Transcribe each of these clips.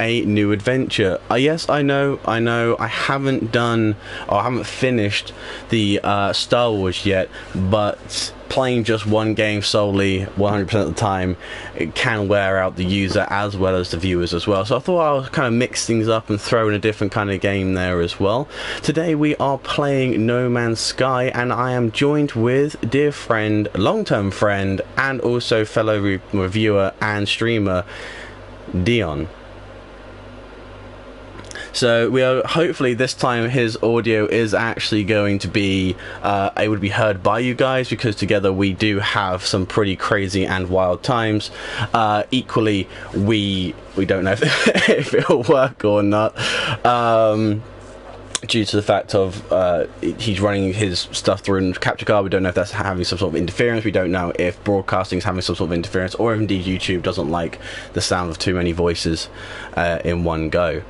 a new adventure. Yes, I know, I haven't done, or I haven't finished the Star Wars yet, but playing just one game solely 100% of the time, it can wear out the user as well as the viewers as well. So I thought I'll kind of mix things up and throw in a different kind of game there as well. Today we are playing No Man's Sky, and I am joined with dear friend, long-term friend, and also fellow reviewer and streamer, Deon. So we are, hopefully this time his audio is actually going to be able to be heard by you guys, because together we do have some pretty crazy and wild times. Equally, we don't know if it'll work or not, due to the fact of he's running his stuff through capture card. We don't know if that's having some sort of interference. We don't know if broadcasting is having some sort of interference, or if indeed YouTube doesn't like the sound of too many voices in one go.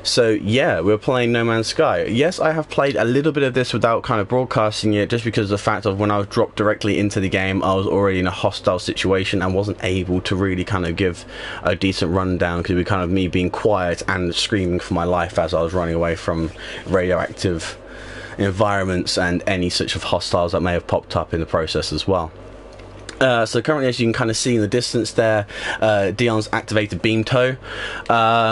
So yeah, we're playing No Man's Sky. Yes, I have played a little bit of this without kind of broadcasting it, just because of the fact of when I was dropped directly into the game, I was already in a hostile situation and wasn't able to really kind of give a decent rundown, because it was kind of me being quiet and screaming for my life as I was running away from radioactive environments and any such of hostiles that may have popped up in the process as well. So currently, as you can kind of see in the distance there, Deon's activated beam toe,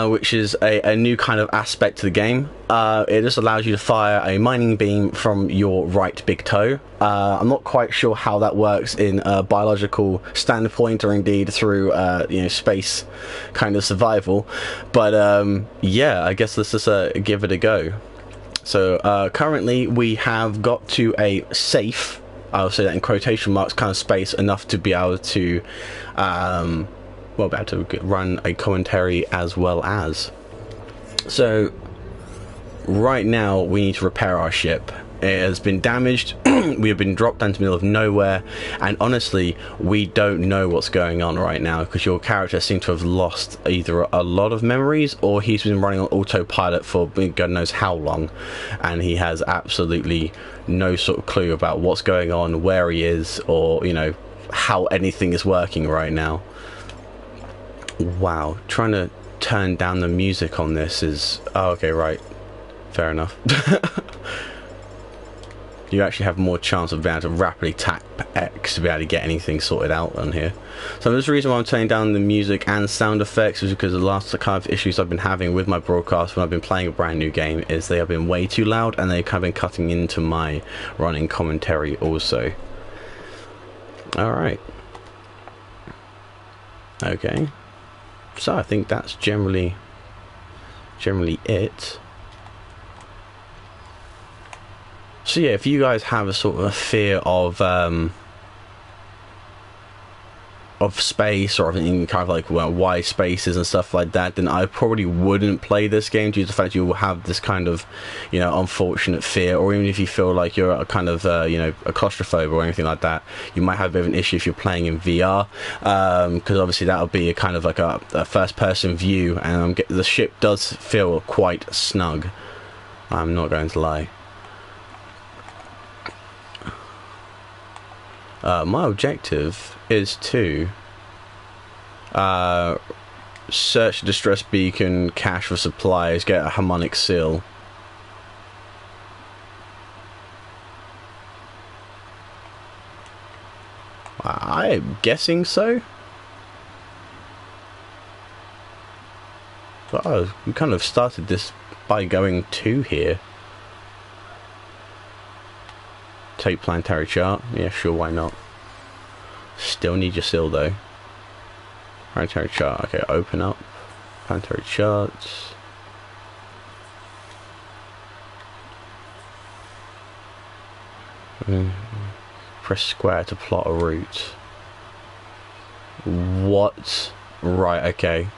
which is a new kind of aspect to the game. It just allows you to fire a mining beam from your right big toe. I'm not quite sure how that works in a biological standpoint, or indeed through space kind of survival, but yeah, I guess let's just give it a go. So currently we have got to a safe, I'll say that in quotation marks, kind of space enough to be able to be able to run a commentary as well as. So right now we need to repair our ship. It has been damaged. We have been dropped into the middle of nowhere, and honestly we don't know what's going on right now, because your character seems to have lost either a lot of memories, or he's been running on autopilot for God knows how long, and he has absolutely no sort of clue about what's going on, where he is, or how anything is working right now. Wow, trying to turn down the music on this is okay, right, fair enough. You actually have more chance of being able to rapidly tap X to be able to get anything sorted out on here. So this reason why I'm turning down the music and sound effects is because the last kind of issues I've been having with my broadcast when I've been playing a brand new game is they have been way too loud, and they've kind of been cutting into my running commentary also. Alright. Okay. So I think that's generally it. So yeah, if you guys have a sort of a fear of space, or anything kind of like wide spaces and stuff like that, then I probably wouldn't play this game, due to the fact you will have this kind of unfortunate fear. Or even if you feel like you're a kind of a claustrophobe or anything like that, you might have a bit of an issue if you're playing in VR, because obviously that would be a kind of like a first person view, and the ship does feel quite snug, I'm not going to lie. My objective is to search the distress beacon, cache for supplies, get a harmonic seal. I'm guessing so. But we kind of started this by going to here. Take planetary chart. Yeah, sure, why not? Still need your seal though. Planetary chart. Okay, open up planetary charts. Press square to plot a route. What? Right, okay.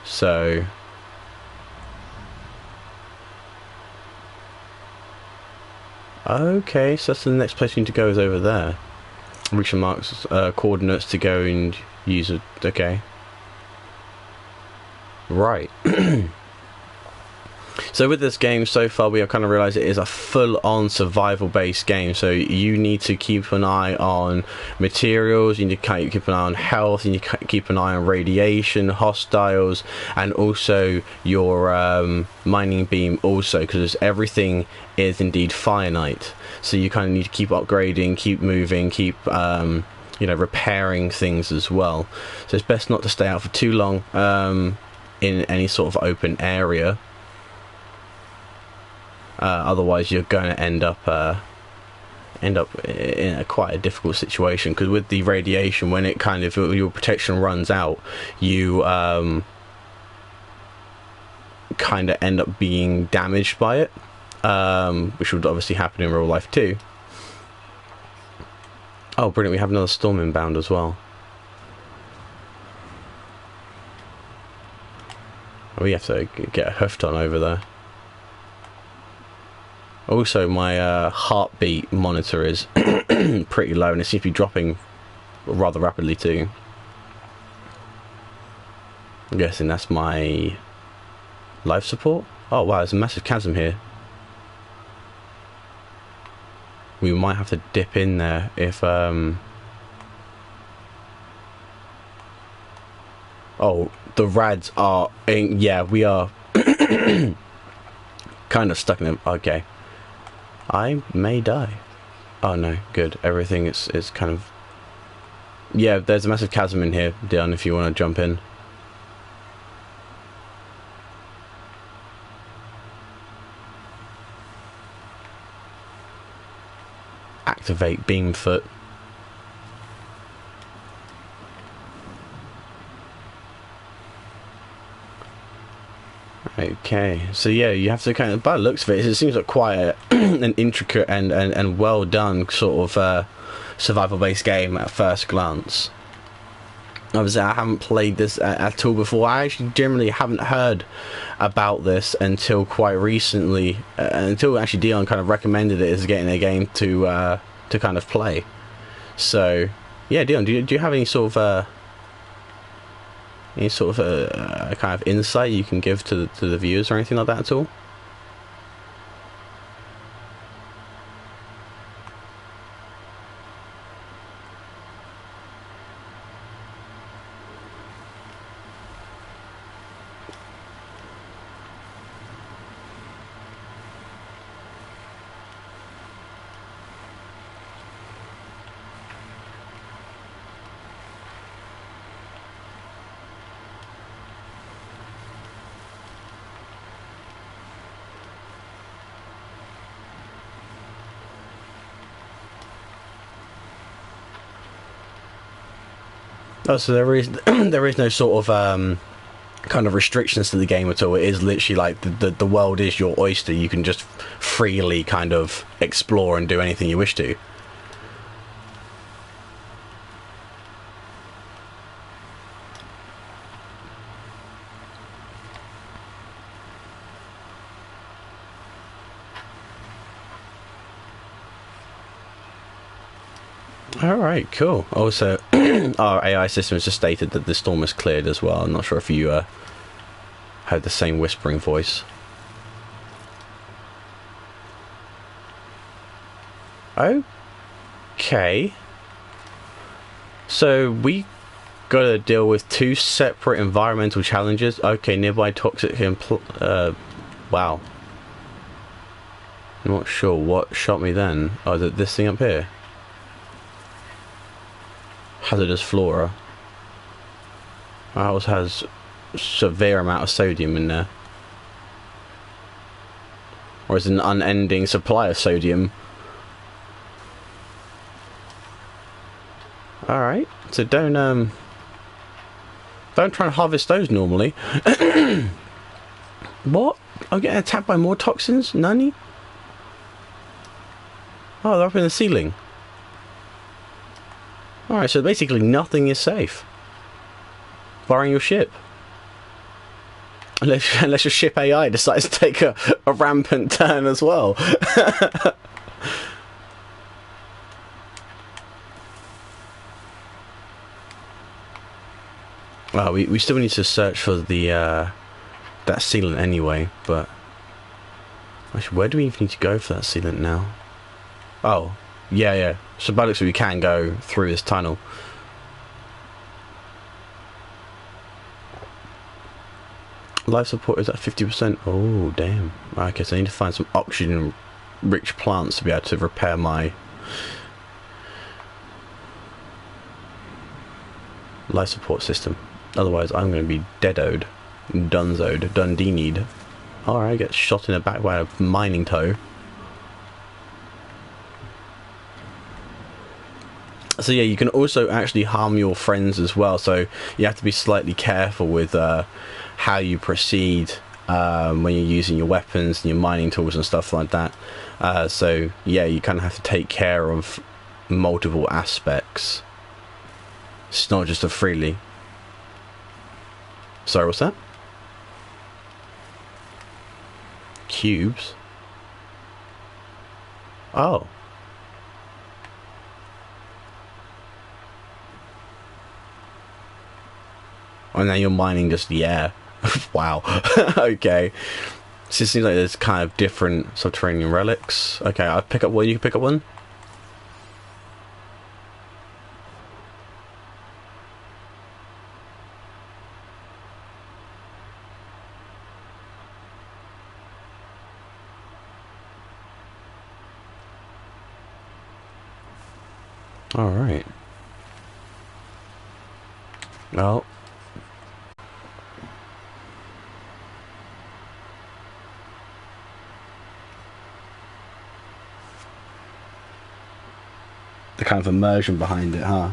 So okay, so that's the next place you need to go, is over there. Reach the marks coordinates to go and use it. Okay. Right. So with this game so far, we have kind of realised it is a full-on survival-based game. So you need to keep an eye on materials, you need to keep an eye on health, you need to keep an eye on radiation, hostiles, and also your mining beam also, because everything is indeed finite. So you kind of need to keep upgrading, keep moving, keep you know, repairing things as well. So it's best not to stay out for too long in any sort of open area. Otherwise you're going to end up in quite a difficult situation, because with the radiation, when it kind of, your protection runs out, you kind of end up being damaged by it, which would obviously happen in real life too. Oh brilliant, we have another storm inbound as well. We have to get a hoofed on over there. Also, my heartbeat monitor is pretty low, and it seems to be dropping rather rapidly too. I'm guessing that's my life support. Oh wow, there's a massive chasm here. We might have to dip in there if oh, the rads are in, yeah, we are kind of stuck in them. Okay, I may die. Oh no, good. Everything is kind of, yeah, there's a massive chasm in here, Deon, if you want to jump in. Activate beam foot. Okay, so yeah, you have to kind of, by the looks of it, it seems like quite an intricate and well done sort of survival based game at first glance. Obviously I haven't played this at all before. I actually generally haven't heard about this until quite recently, until actually Deon kind of recommended it as getting a game to kind of play. So yeah, Deon, do you have any sort of kind of insight you can give to the viewers or anything like that at all? Oh, so there is there is no sort of kind of restrictions to the game at all. It is literally like the world is your oyster. You can just freely kind of explore and do anything you wish to. Alright, cool. Also, our AI system has just stated that the storm is cleared as well. I'm not sure if you heard the same whispering voice. Okay. So we gotta deal with two separate environmental challenges. Okay, nearby toxic wow. I'm not sure what shot me then. Oh, is it this thing up here? Hazardous flora. Ours has severe amount of sodium in there. Or is it an unending supply of sodium? Alright, so don't try and harvest those normally. What? I'm getting attacked by more toxins? Nani? Oh, they're up in the ceiling. Alright, so basically nothing is safe. Barring your ship. Unless your ship AI decides to take a rampant turn as well. Well, we still need to search for the that sealant anyway, but Actually, where do we even need to go for that sealant now? Oh, yeah. So by the looks of it, we can go through this tunnel. Life support is at 50%. Oh, damn. Okay, so I need to find some oxygen-rich plants to be able to repair my life support system. Otherwise, I'm going to be deadoed, dunzoed, Dundee-need. Alright, I get shot in the back by a mining toe. So yeah, you can also actually harm your friends as well, so you have to be slightly careful with how you proceed when you're using your weapons and your mining tools and stuff like that. So yeah, you kind of have to take care of multiple aspects. It's not just a freely. Sorry, what's that? Cubes? Oh. And now you're mining just the air. Wow. Okay. So it seems like there's kind of different subterranean relics. Okay, I'll pick up one. You can pick up one. Alright. Well. The kind of immersion behind it, huh?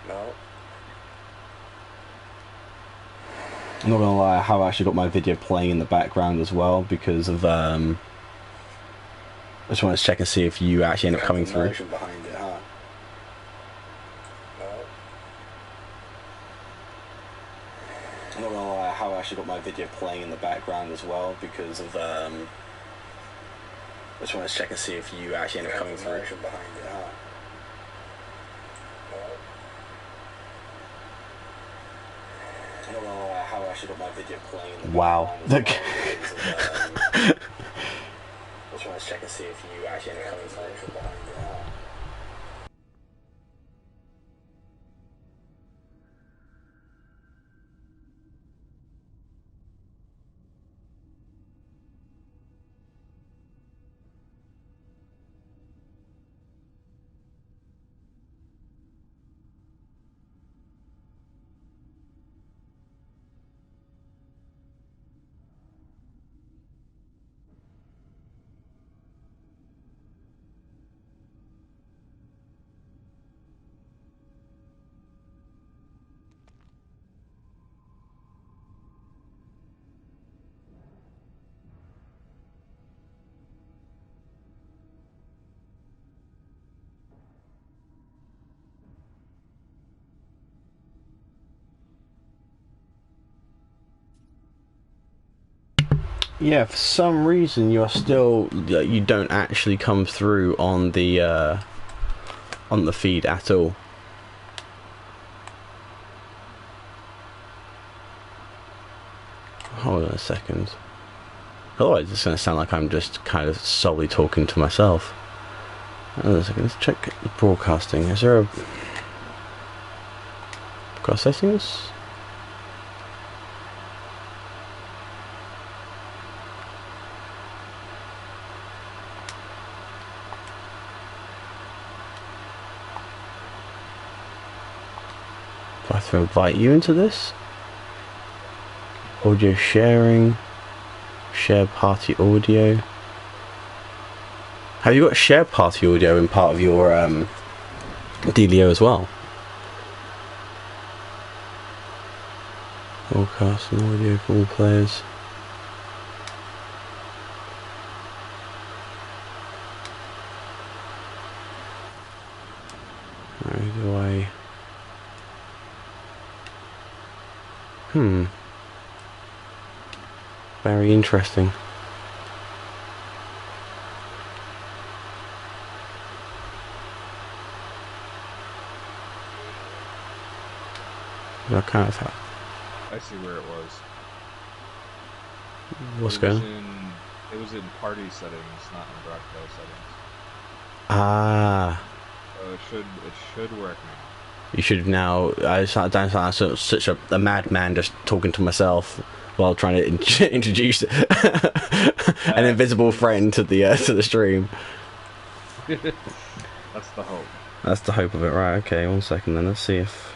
No. I'm not gonna lie, I have actually got my video playing in the background as well because of I just want to check and see if you actually end up coming through. Behind it, huh? No. I'm not gonna lie, I have actually got my video playing in the background as well because of I just want to check and see if you actually end up coming through. Behind it, huh? No. I'm not gonna lie, I have actually got my video playing in the background. Look. I just want to check and see if you actually end up coming through. Behind it, huh? Yeah, for some reason you're still you don't actually come through on the feed at all. Hold on a second. Otherwise it's going to sound like I'm just kind of solely talking to myself. Hold on a second, let's check broadcasting. Is there a broadcast settings? Do I have to invite you into this? Audio sharing, share party audio. Have you got share party audio in part of your dealio as well? Broadcast and audio for all players. How do I? Very interesting. I can't have. I see where it was. What's it going was on? in It was in party settings, not in broadcast settings. Ah. So it should work now. You should have now. I sat down such a madman just talking to myself while trying to introduce an invisible friend to the stream. That's the hope. That's the hope of it, right? Okay, 1 second then. Let's see if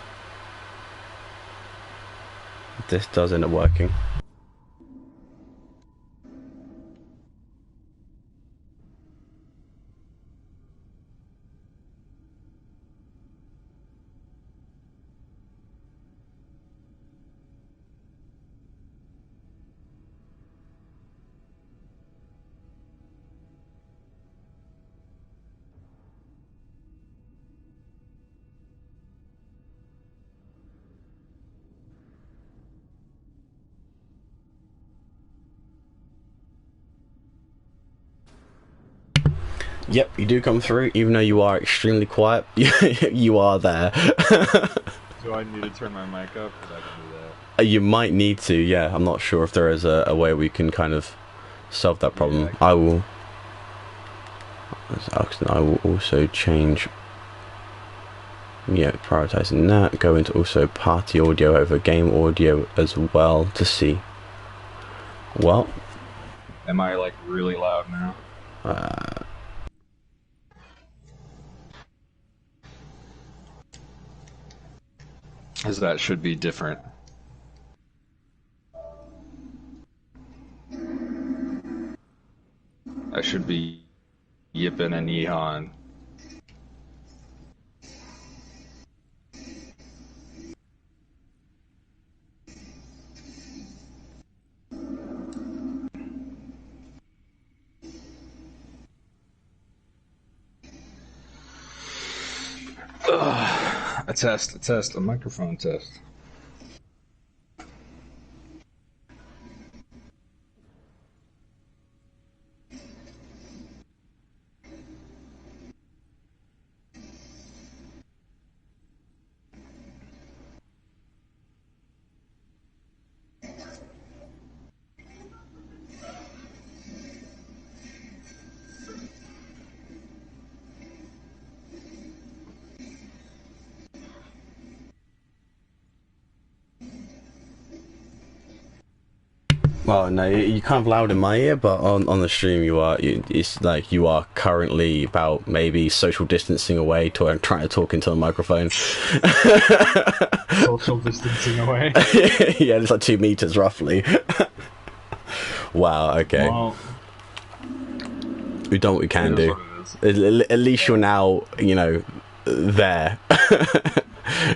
this does end up working. Yep, you do come through, even though you are extremely quiet. You are there. Do I need to turn my mic up? Because I can do that. You might need to, yeah. I'm not sure if there is a way we can kind of solve that problem. Yeah, I will also change. Yeah, prioritizing that. Go into also party audio over game audio as well to see. Well, am I like really loud now? As that should be different. I should be yipping and yeehawing. A test, a microphone test. well, no, you're kind of loud in my ear, but on the stream it's like you are currently about maybe social distancing away to trying to talk into the microphone. Social distancing away. Yeah, it's like 2 meters roughly. Wow. Okay. Well, We've done what we can do. At least you're now, there.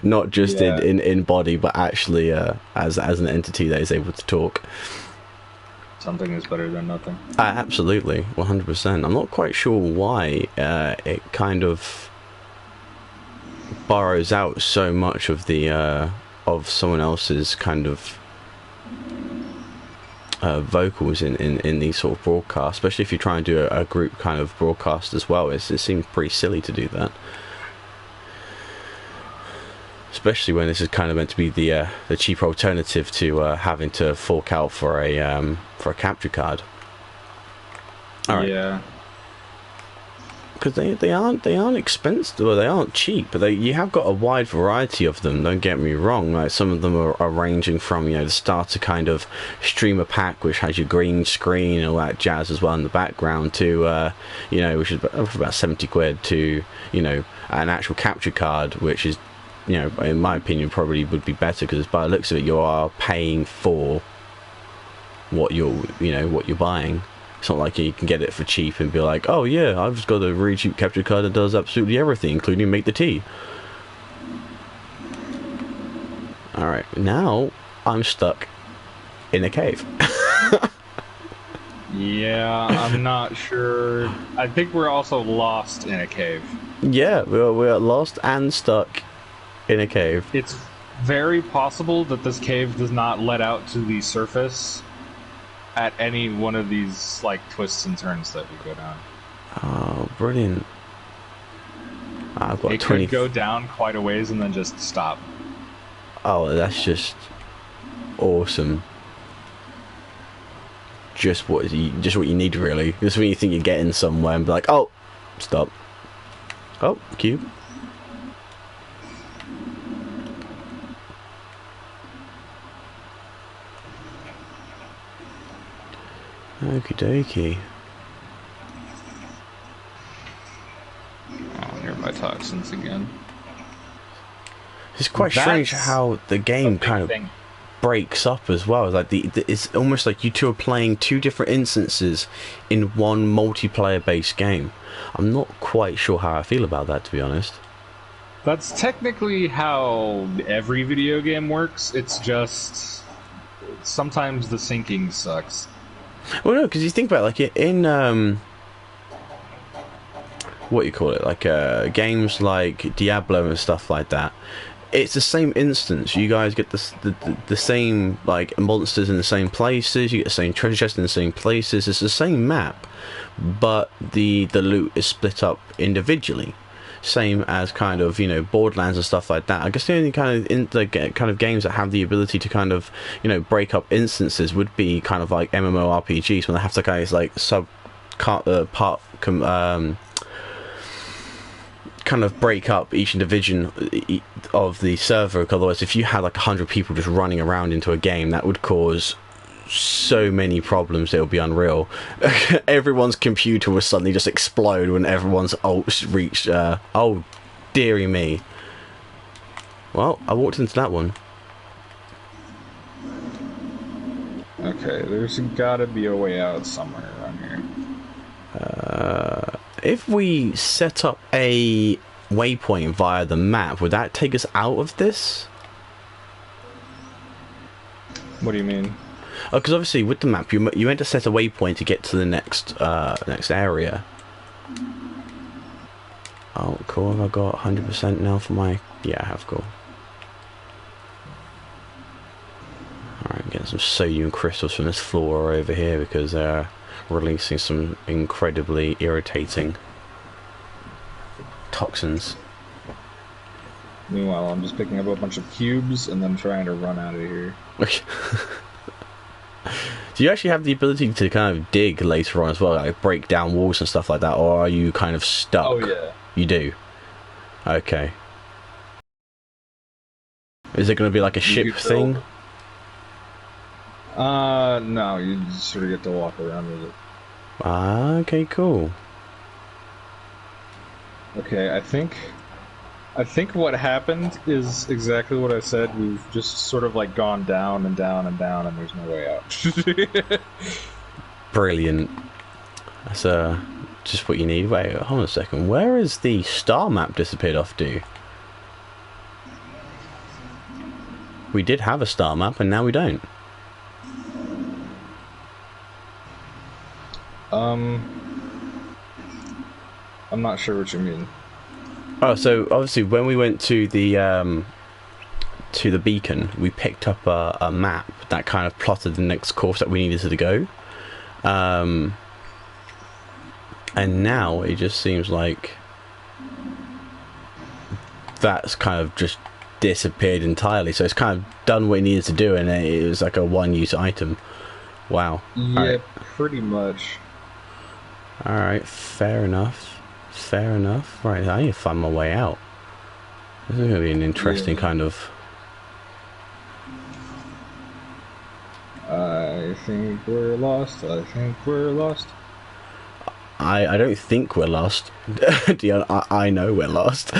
Not just in body, but actually as an entity that is able to talk. Something is better than nothing. Absolutely, 100%. I'm not quite sure why it kind of borrows out so much of the of someone else's kind of vocals in these sort of broadcasts, especially if you try and do a group kind of broadcast as well. It seems pretty silly to do that, especially when this is kind of meant to be the cheaper alternative to having to fork out for a capture card. All right. Yeah. Because they aren't expensive, or they aren't cheap, but you have got a wide variety of them. Don't get me wrong. Like some of them are ranging from the starter kind of streamer pack, which has your green screen and all that jazz as well in the background, to which is about 70 quid, to an actual capture card, which is in my opinion probably would be better, because by the looks of it you are paying for what you're buying. It's not like you can get it for cheap and be like, oh yeah, I've just got a really cheap capture card that does absolutely everything, including make the tea. Alright, now I'm stuck in a cave. Yeah, I'm not sure. I think we're also lost in a cave. Yeah, we're lost and stuck in a cave. It's very possible that this cave does not let out to the surface at any one of these twists and turns that we go down. Oh, brilliant! I've got it 20. Could go down quite a ways and then just stop. Oh, that's just awesome. just what you need, really. Just when you think you're getting somewhere and be like, oh, stop. Oh, cube. Okie dokie. Oh, nearby toxins again. It's quite strange how the game kind of breaks up as well. Like it's almost like you two are playing two different instances in one multiplayer-based game. I'm not quite sure how I feel about that, to be honest. That's technically how every video game works. It's just sometimes the syncing sucks. Well, no, because you think about it, like in what you call it, like games like Diablo and stuff like that. It's the same instance. You guys get the same like monsters in the same places. You get the same treasure chests in the same places. It's the same map, but the loot is split up individually. Same as kind of, you know, Borderlands and stuff like that. I guess the only kind of games that have the ability to kind of, you know, break up instances would be kind of like MMORPGs, when they have to kind of like kind of break up each division of the server. Otherwise, if you had like 100 people just running around into a game, that would cause so many problems. It would be unreal. Everyone's computer would suddenly just explode when everyone's ults reached oh dearie me. Well, I walked into that one. Okay, there's gotta be a way out somewhere around here. If we set up a waypoint via the map, would that take us out of this? What do you mean? Oh, because obviously with the map, you meant to set a waypoint to get to the next area. Oh, cool. Have I got 100% now for my... Yeah, I have, cool. Alright, I'm getting some sodium crystals from this floor over here because they're releasing some incredibly irritating toxins. Meanwhile, I'm just picking up a bunch of cubes and then trying to run out of here. Do you actually have the ability to kind of dig later on as well, like break down walls and stuff like that, or are you kind of stuck? Oh yeah. You do? Okay. Is it going to be like a ship thing? No, you just sort of get to walk around with it. Ah, okay, cool. Okay, I think what happened is exactly what I said. We've just sort of like gone down and down and down, and there's no way out. Brilliant. That's just what you need. Wait, hold on a second. Where is the star map disappeared off to? We did have a star map, and now we don't. I'm not sure what you mean. Oh, so obviously when we went to the beacon, we picked up a map that kind of plotted the next course that we needed to go. And now it just seems like that's kind of just disappeared entirely. So it's kind of done what it needed to do, and it was like a one-use item. Wow. Yeah, right. Pretty much. Alright, fair enough. Fair enough. Right, I need to find my way out. This is going to be an interesting kind of... I think we're lost. I think we're lost. I don't think we're lost. Deon, I know we're lost.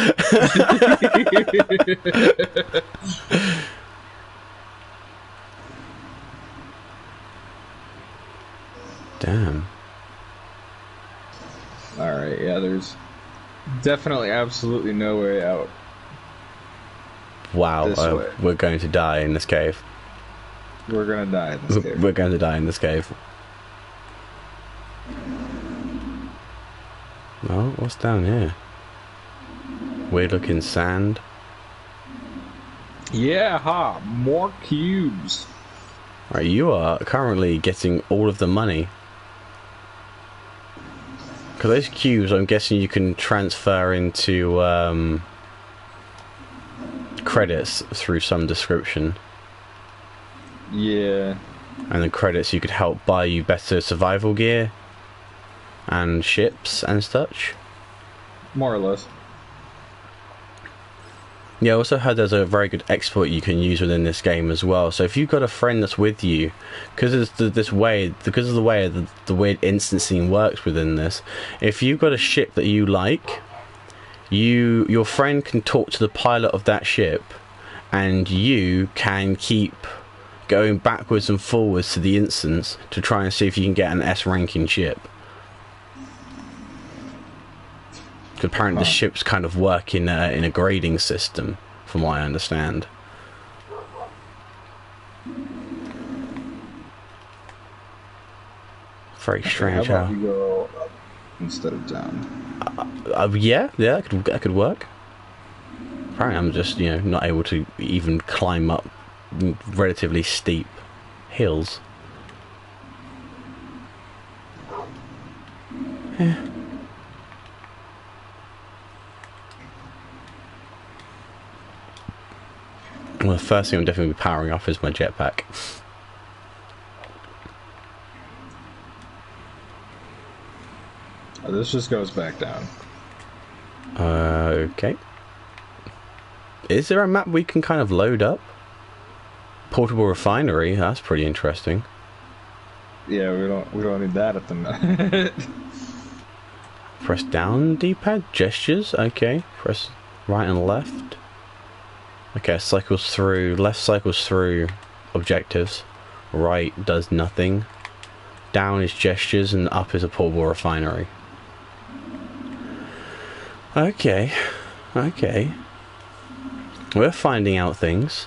Damn. Alright, yeah, there's definitely absolutely no way out. Wow, we're going to die in this cave. We're gonna die in this cave. We're going to die in this cave. Well, what's down here? Weird looking sand. Yeah, ha! More cubes! Right, you are currently getting all of the money. Because those cubes, I'm guessing you can transfer into credits through some description. Yeah. And the credits you could help buy you better survival gear and ships and such. More or less. Yeah, I also heard there's a very good exploit you can use within this game as well. So if you've got a friend that's with you, because of the way the weird instancing works within this, if you've got a ship that you like, your friend can talk to the pilot of that ship, and you can keep going backwards and forwards to the instance to try and see if you can get an S ranking ship. Apparently the ships kind of work in a grading system, from what I understand. Very strange. How about you go up instead of down? Yeah, that could work. Apparently I'm just, not able to even climb up relatively steep hills. Yeah. Well, the first thing I'm definitely powering off is my jetpack. This just goes back down. Okay. Is there a map we can kind of load up? Portable refinery, that's pretty interesting. Yeah, we don't need that at the minute. Press down D-pad, gestures, okay. Press right and left. Okay, cycles through, left cycles through objectives. Right does nothing. Down is gestures and up is a portable refinery. Okay. We're finding out things.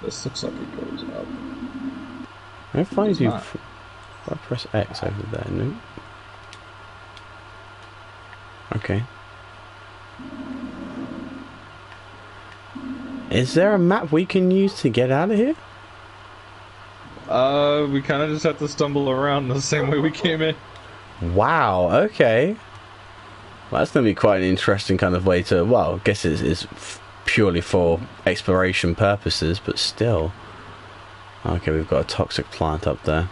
This looks like it goes up. I find you. If I press X over there, no. Okay. Is there a map we can use to get out of here? We kind of just have to stumble around the same way we came in. Wow, okay. Well, that's going to be quite an interesting kind of way to... Well, I guess it's purely for exploration purposes, but still. Okay, we've got a toxic plant up there.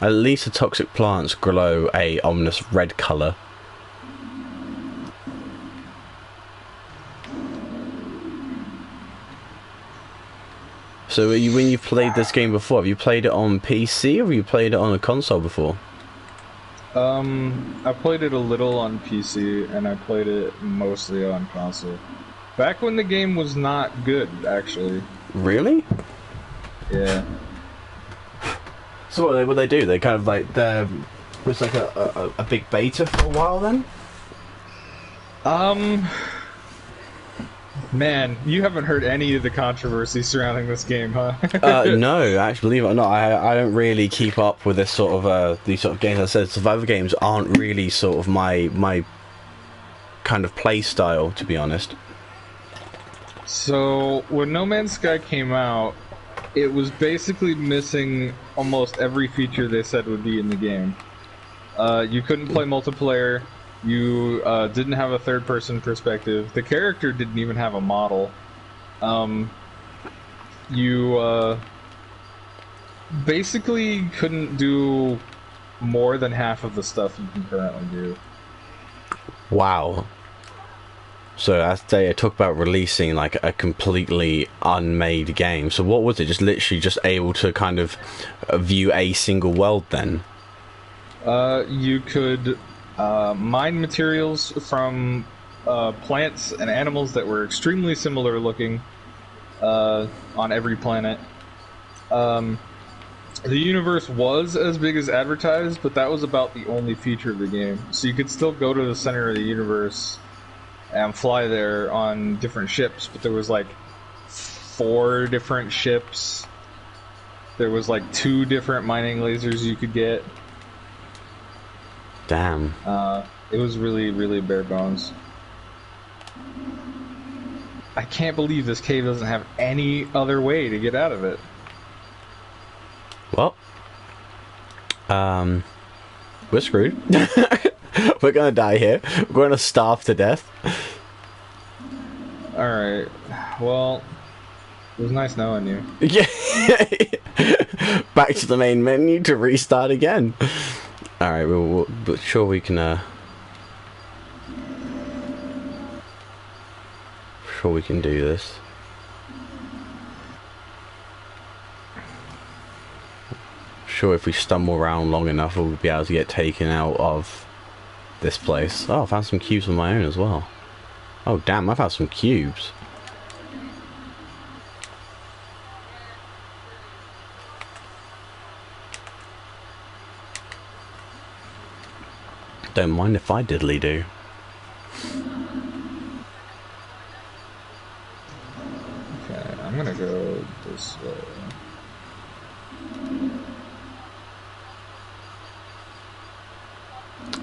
At least the toxic plants glow a ominous red colour. So when you've played this game before, have you played it on PC or have you played it on a console before? I played it a little on PC and I played it mostly on console. Back when the game was not good, actually. Really? Yeah. So what they do? They kind of like was like a big beta for a while then. Man, you haven't heard any of the controversy surrounding this game, huh? No, actually, believe it or not, I don't really keep up with this sort of these sort of games. I said survival games aren't really sort of my kind of play style, to be honest. So when No Man's Sky came out, it was basically missing almost every feature they said would be in the game. You couldn't play multiplayer. You didn't have a third-person perspective. The character didn't even have a model. You basically couldn't do more than half of the stuff you can currently do. Wow. So as they talk about releasing like a completely unmade game. So what was it? Just literally just able to kind of view a single world then? You could mine materials from plants and animals that were extremely similar looking on every planet. The universe was as big as advertised, but that was about the only feature of the game. So you could still go to the center of the universe and fly there on different ships, but there was like 4 different ships. There was like 2 different mining lasers you could get. Damn. It was really, really bare bones. I can't believe this cave doesn't have any other way to get out of it. Well, we're screwed. We're gonna die here. We're gonna starve to death. Alright. Well, it was nice knowing you. Yeah. Back to the main menu to restart again. Alright, but sure we can, sure we can do this. Sure, if we stumble around long enough, we'll be able to get taken out of this place. Oh, I found some cubes of my own as well. Oh, damn, I found some cubes. Don't mind if I diddly do. Okay, I'm gonna go this way.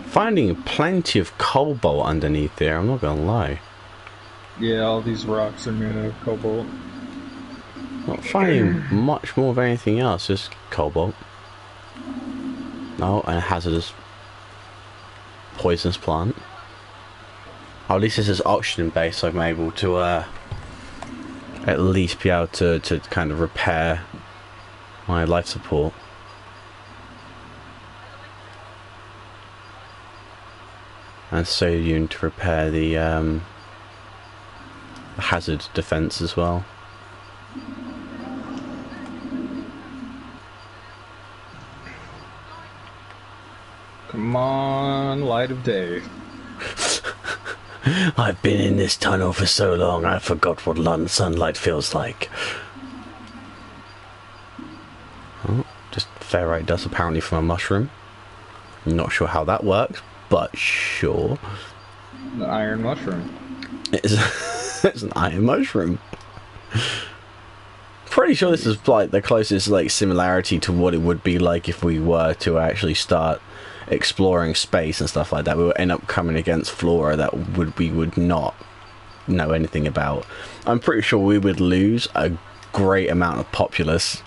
Finding plenty of cobalt underneath there, I'm not gonna lie. Yeah, all these rocks are made of cobalt. Not finding much more of anything else, just cobalt. Oh, and a hazardous poisonous plant. Oh, at least this is oxygen based, so I'm able to at least be able to kind of repair my life support. And sodium to repair the hazard defense as well. Come on, light of day. I've been in this tunnel for so long, I forgot what sunlight feels like. Oh, just ferrite dust apparently from a mushroom. Not sure how that works, but sure. The iron mushroom. It's an iron mushroom. Pretty sure this is like the closest like similarity to what it would be like if we were to actually start exploring space and stuff like that. We would end up coming against flora that we would not know anything about. I'm pretty sure we would lose a great amount of populace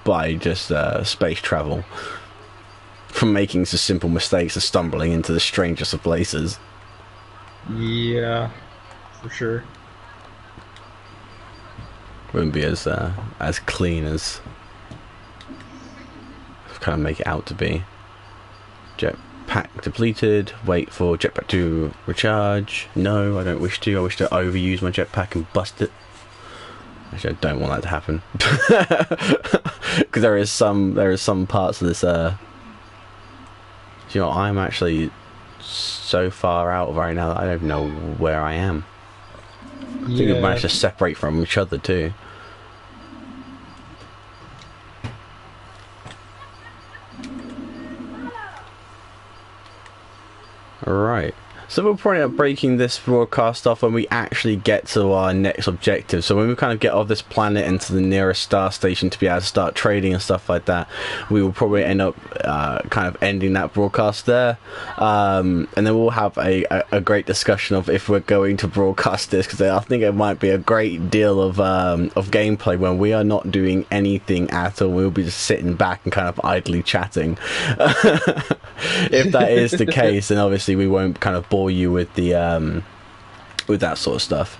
by just space travel, from making some simple mistakes and stumbling into the strangest of places. Yeah, for sure. Wouldn't be as clean as kind of make it out to be. Jetpack depleted. Wait for jetpack to recharge. No, I don't wish to. I wish to overuse my jetpack and bust it. Actually, I don't want that to happen, because there is some parts of this. You know, I'm actually so far out right now that I don't know where I am. I think we've managed to separate from each other too. Alright, so we'll probably end up breaking this broadcast off when we actually get to our next objective. So when we kind of get off this planet into the nearest star station to be able to start trading and stuff like that, we will probably end up kind of ending that broadcast there, and then we'll have a great discussion of if we're going to broadcast this, because I think it might be a great deal of gameplay when we are not doing anything at all. We'll be just sitting back and kind of idly chatting. If that is the case, then obviously we won't kind of bore you with the with that sort of stuff.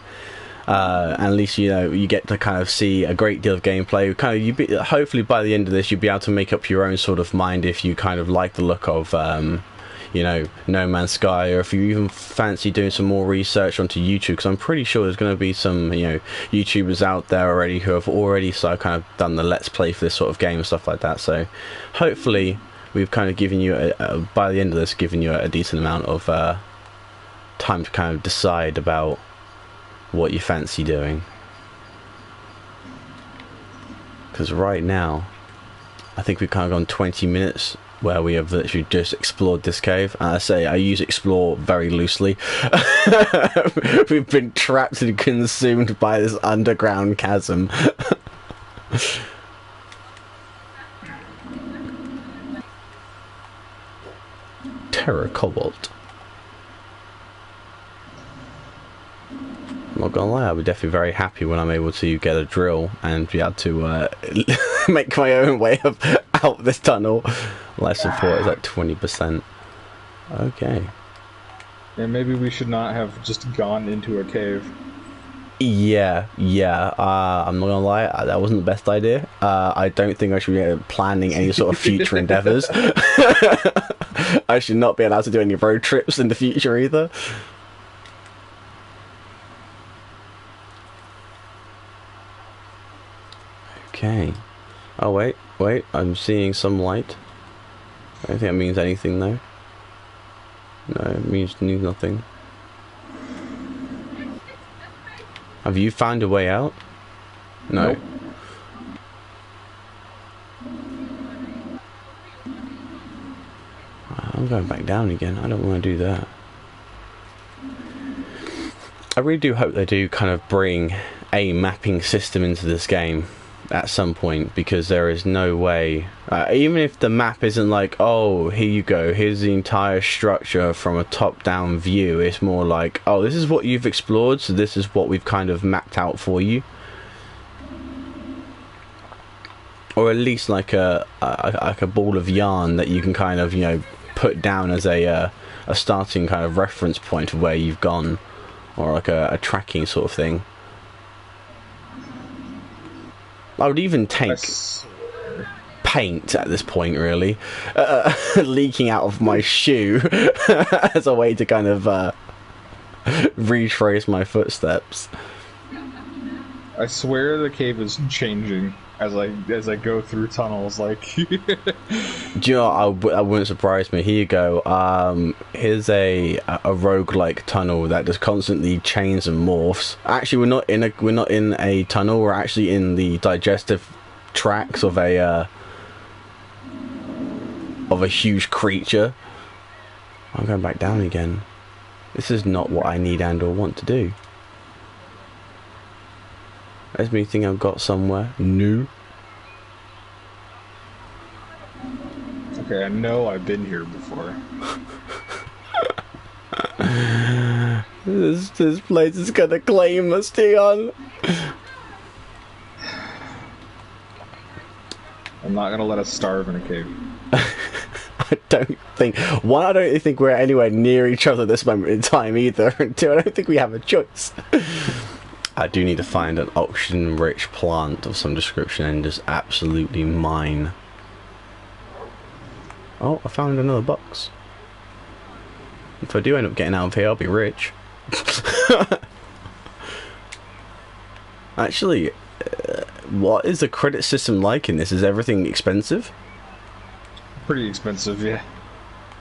And at least, you know, you get to kind of see a great deal of gameplay. Kind of, hopefully by the end of this, you'll be able to make up your own sort of mind if you kind of like the look of, you know, No Man's Sky, or if you even fancy doing some more research onto YouTube, because I'm pretty sure there's going to be some, you know, YouTubers out there already who have already kind of done the Let's Play for this sort of game and stuff like that. So hopefully we've kind of given you by the end of this, given you a decent amount of time to kind of decide about what you fancy doing. Because right now I think we've kind of gone 20 minutes where we have literally just explored this cave, and I say I use explore very loosely. We've been trapped and consumed by this underground chasm. Terror Cobalt. I'm not gonna lie, I'll be definitely very happy when I'm able to get a drill and be able to make my own way out of this tunnel. Life support is at 20%. Okay. And maybe we should not have just gone into a cave. Yeah, yeah. I'm not gonna lie, that wasn't the best idea. I don't think I should be planning any sort of future endeavors. I should not be allowed to do any road trips in the future either. Okay. Oh wait. I'm seeing some light. I don't think that means anything though. No, it means nothing. Have you found a way out? No. Nope. I'm going back down again. I don't want to do that. I really do hope they do kind of bring a mapping system into this game at some point, because there is no way, even if the map isn't like, oh, here you go, here's the entire structure from a top-down view, it's more like, oh, this is what you've explored, so this is what we've kind of mapped out for you. Or at least like a ball of yarn that you can kind of, you know, put down as a starting kind of reference point of where you've gone, or like a tracking sort of thing. I would even take paint at this point, really, leaking out of my shoe as a way to kind of retrace my footsteps. I swear the cave is changing as I go through tunnels. Like, do you know? That wouldn't surprise me. Here you go. Here's a roguelike tunnel that just constantly changes and morphs. Actually, we're not in a tunnel. We're actually in the digestive tracts of a huge creature. I'm going back down again. This is not what I need and or want to do. There's me think I've got somewhere new. Okay, I know I've been here before. This place is gonna claim us, Deon. I'm not gonna let us starve in a cave. I don't think we're anywhere near each other this moment in time either. And two, I don't think we have a choice. I do need to find an oxygen-rich plant of some description and just absolutely mine. Oh, I found another box. If I do end up getting out of here, I'll be rich. Actually, what is the credit system like in this? Is everything expensive? Pretty expensive, yeah.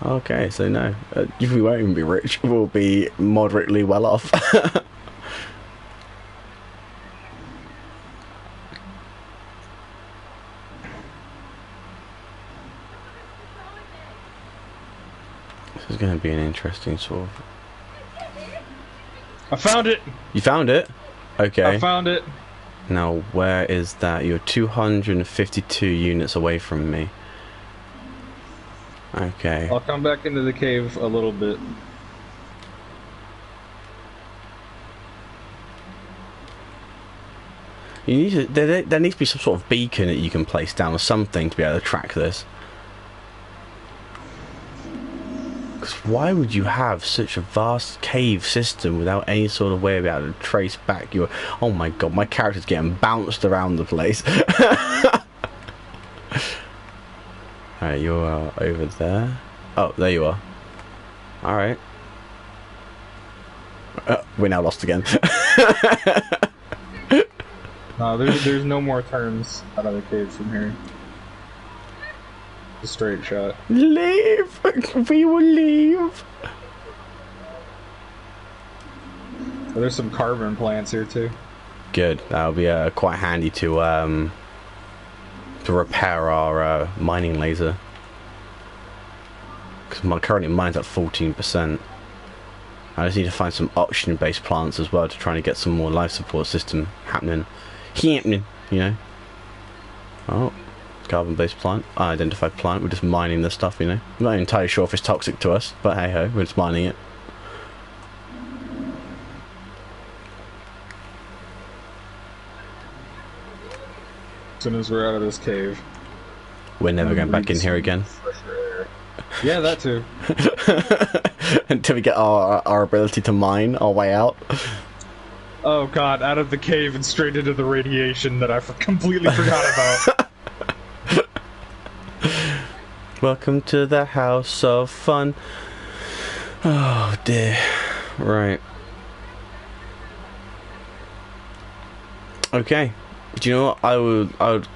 Okay, so no. We won't even be rich. We'll be moderately well off. This is going to be an interesting sort of... I found it! You found it? Okay. I found it! Now, where is that? You're 252 units away from me. Okay. I'll come back into the cave a little bit. You need to, there needs to be some sort of beacon that you can place down or something to be able to track this. Because why would you have such a vast cave system without any sort of way of being able to trace back your... Oh my god, my character's getting bounced around the place. Alright, you're over there. Oh, there you are. Alright. We're now lost again. No, there's no more turns out of the cave from here. A straight shot. Leave! We will leave! Oh, there's some carbon plants here too. Good. That'll be quite handy to repair our mining laser. Because currently mine's at 14%. I just need to find some oxygen-based plants as well to try and get some more life support system happening. You know. Oh, carbon-based plant. Unidentified plant. We're just mining this stuff, you know. I'm not entirely sure if it's toxic to us, but hey ho, we're just mining it. As soon as we're out of this cave, We're never going back in here again. Yeah, that too. Until we get our ability to mine our way out. Oh god, out of the cave and straight into the radiation that I completely forgot about. Welcome to the house of fun. Oh dear. Right. Okay. Do you know what? I would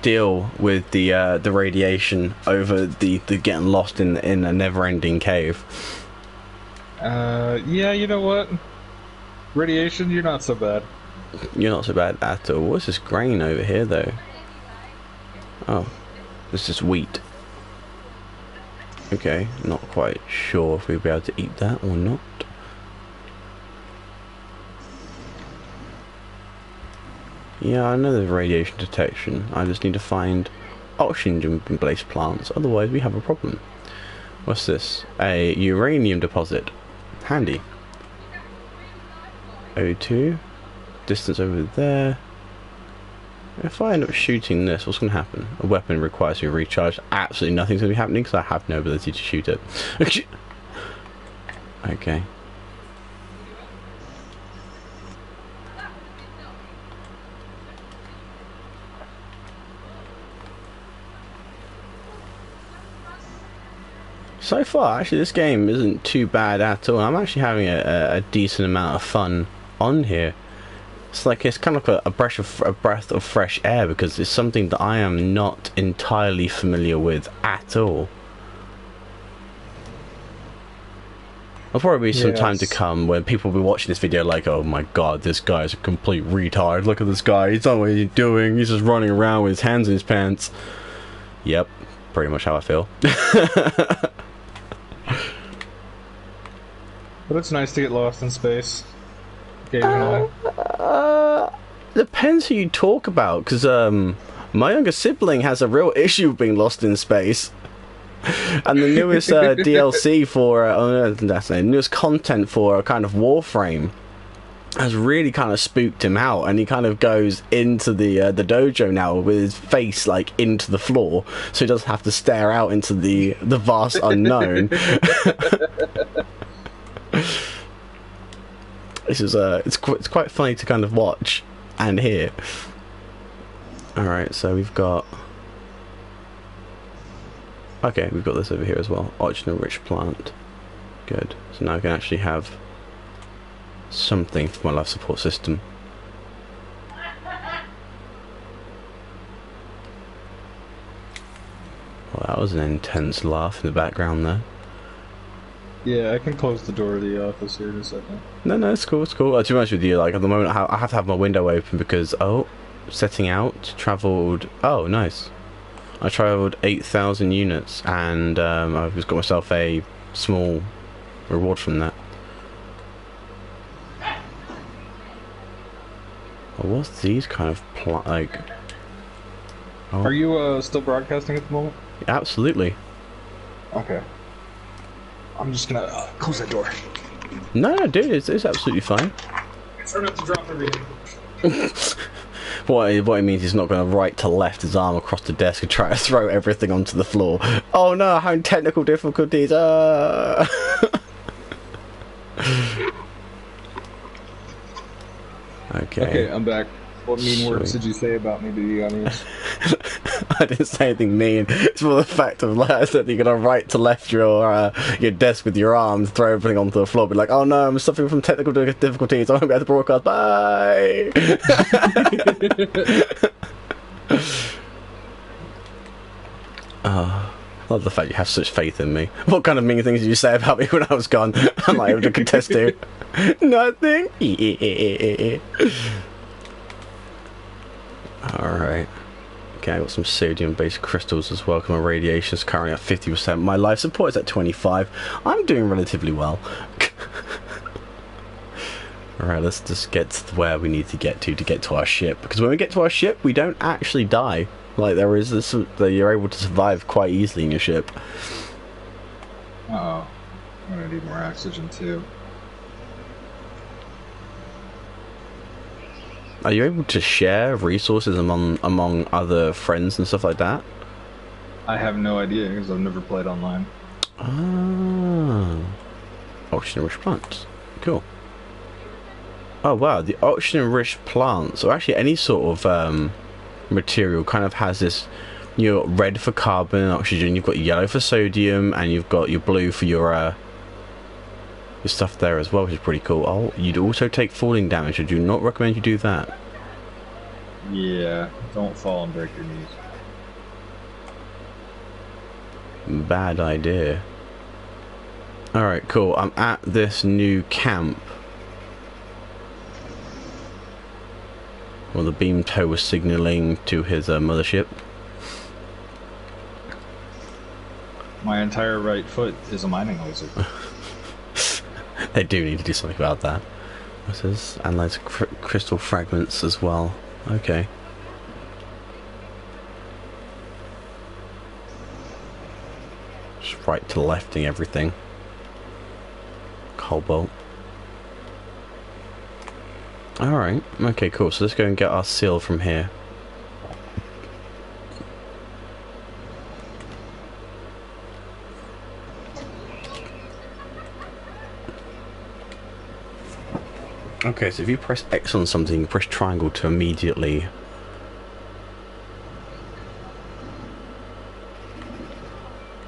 deal with the radiation over the getting lost in a never-ending cave. Yeah, you know what? Radiation, you're not so bad. You're not so bad at all. What's this grain over here, though? Oh, this is wheat. Okay, not quite sure if we'll be able to eat that or not. Yeah, I know there's radiation detection. I just need to find oxygen-based plants, otherwise we have a problem. What's this? A uranium deposit. Handy. O2. Distance over there. If I end up shooting this, what's going to happen? A weapon requires to be recharged. Absolutely nothing's going to be happening because I have no ability to shoot it. Okay. So far, actually, this game isn't too bad at all. I'm actually having a decent amount of fun on here. It's like it's kind of like a breath of fresh air because it's something that I am not entirely familiar with at all. There'll probably be some time to come when people will be watching this video like, oh my god, this guy's a complete retard. Look at this guy. He's not what he's doing. He's just running around with his hands in his pants. Yep, pretty much how I feel. But it's nice to get lost in space. Depends who you talk about, because my younger sibling has a real issue with being lost in space. And the newest DLC for, newest content for kind of Warframe has really kind of spooked him out, and he kind of goes into the dojo now with his face like into the floor, so he doesn't have to stare out into the vast unknown. This is it's quite funny to kind of watch and hear. All right, so we've got. Okay, we've got this over here as well. Oxygen-rich plant. Good. So now I can actually have something for my life support system. Well, that was an intense laugh in the background there. Yeah, I can close the door of the office here in a second. No, it's cool, it's cool. To be honest with you, like, at the moment I have to have my window open because, setting out, travelled, oh, nice. I travelled 8,000 units, and I've just got myself a small reward from that. What's these kind of like? Oh. Are you still broadcasting at the moment? Absolutely. Okay. I'm just gonna close that door. No, dude, it's absolutely fine. Try not to drop everything. What it means he's not going to right to left his arm across the desk and try to throw everything onto the floor. Oh no, having technical difficulties. Okay, I'm back. What mean words did you say about me to the audience? I didn't say anything mean. It's for the fact of, like I said, you're gonna right to left your desk with your arms, throw everything onto the floor, be like, oh no, I'm suffering from technical difficulties. I won't be able to broadcast. Bye. I love the fact you have such faith in me. What kind of mean things did you say about me when I was gone? I'm not able to contest to. Nothing. Alright. Okay, I got some sodium-based crystals as well, because my radiation is currently at 50%. My life support is at 25. I'm doing relatively well. Alright, let's just get to where we need to get to our ship. Because when we get to our ship, we don't actually die. Like, there is this, that you're able to survive quite easily in your ship. Uh-oh. I'm gonna need more oxygen, too. Are you able to share resources among other friends and stuff like that? I have no idea, because I've never played online. Ah. Oxygen-rich plants. Cool. Oh wow, the oxygen-rich plants, or actually any sort of material, kind of has this. You've got red for carbon and oxygen. You've got yellow for sodium, and you've got your blue for your stuff there as well, which is pretty cool. Oh, you'd also take falling damage. I do not recommend you do that. Yeah, don't fall and break your knees. Bad idea. Alright, cool. I'm at this new camp. Well, the beam toe was signaling to his mothership. My entire right foot is a mining laser. They do need to do something about that. What's this? Analyze crystal fragments as well. Okay. Just right to lefting everything. Cobalt. Alright, okay, cool. So let's go and get our seal from here. Okay, so if you press X on something, you press triangle to immediately...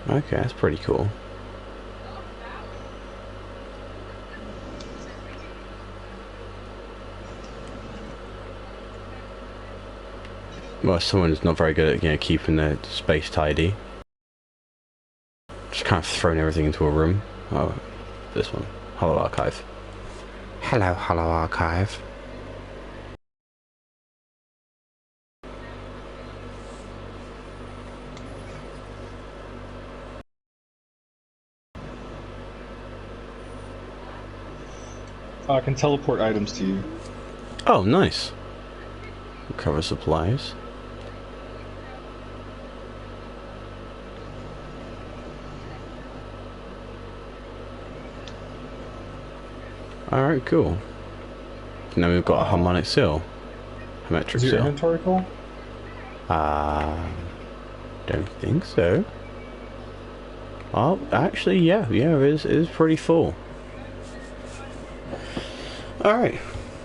Okay, that's pretty cool. Well, someone who's not very good at, keeping their space tidy. Just kind of throwing everything into a room. Oh, this one. Hello, Archive. Hello, Archive. I can teleport items to you. Oh, nice. Recover supplies. Alright, cool. Now we've got a harmonic seal. Metric Is your seal. inventory full? Don't think so. Oh, actually, yeah, it is pretty full. Alright.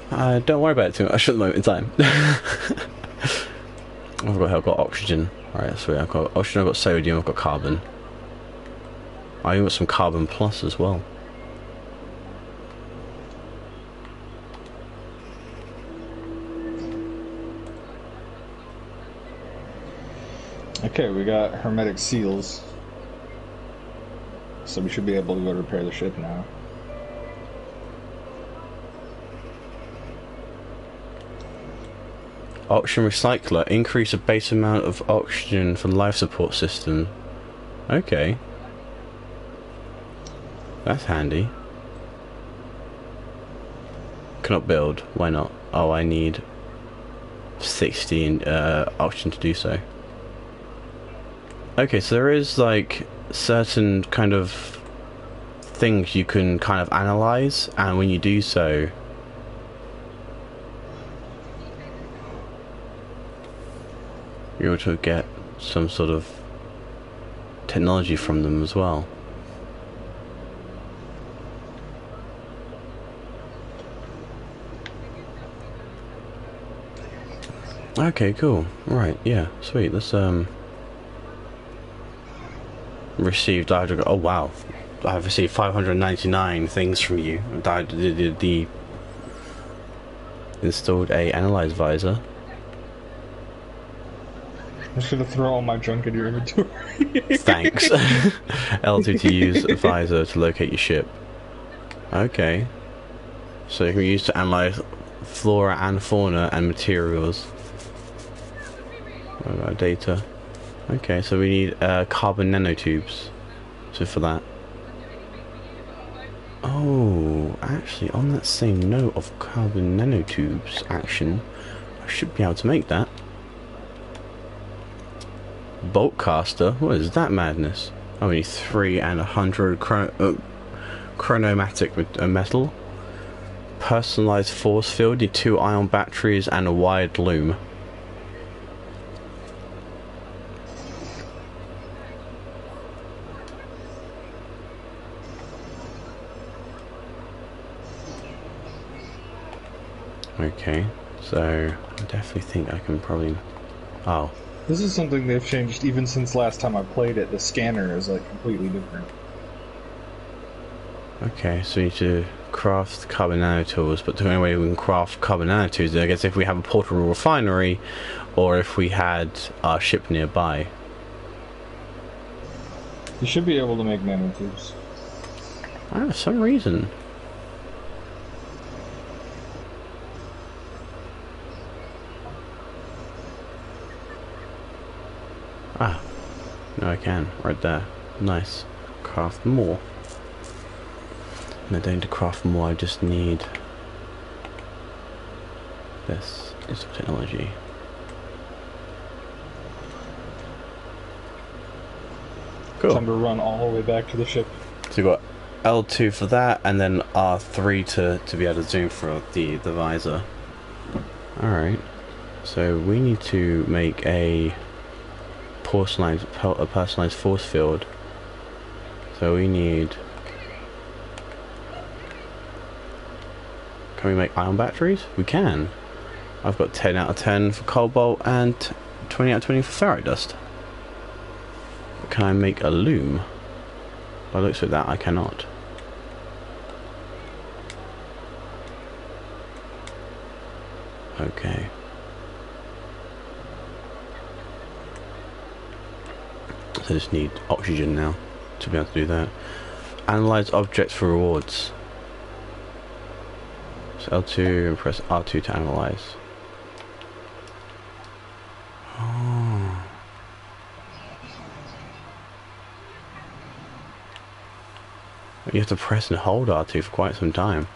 Don't worry about it too much at the moment in time. I've got oxygen. Alright, sweet. I've got oxygen, I've got sodium, I've got carbon. I even got some carbon plus as well. Okay, we got hermetic seals. So we should be able to go repair the ship now. Oxygen recycler. Increase the base amount of oxygen for life support system. Okay. That's handy. Cannot build. Why not? Oh, I need 60 oxygen to do so. Okay, so there is like certain kind of things you can kind of analyze, and when you do so, you're able to get some sort of technology from them as well. Okay, cool. Right, yeah, sweet. Let's received. Oh wow, I've received 599 things from you. The installed a analyze visor. I'm just gonna throw all my junk in your inventory. Thanks. L2 to use a visor to locate your ship. Okay. So you can use to analyze flora and fauna and materials. What about data? Okay, so we need carbon nanotubes. So for that. Oh, actually, on that same note of carbon nanotubes action, I should be able to make that. Bolt caster? What is that madness? Oh, we need 3 and 100 chronomatic metal. Personalized force field, need 2 ion batteries and a wired loom. Okay, so I definitely think I can probably... Oh. This is something they've changed even since last time I played it. The scanner is like completely different. Okay, so we need to craft carbon nanotools, but the only way we can craft carbon nanotools is, I guess, if we have a portable refinery, or if we had our ship nearby. You should be able to make nanotubes. I don't know, for some reason. Ah, no, I can. Right there. Nice. Craft more. And I don't need to craft more, I just need... This is technology. Cool. Time to run all the way back to the ship. So we've got L2 for that, and then R3 to be able to zoom for the visor. Alright. So we need to make a personalized force field. So we need... Can we make ion batteries? We can. I've got 10 out of 10 for cobalt and 20 out of 20 for ferrite dust. Can I make a loom? By the looks of that, I cannot. Okay. So I just need oxygen now to be able to do that. Analyze objects for rewards. So L2 and press R2 to analyze. Oh. You have to press and hold R2 for quite some time.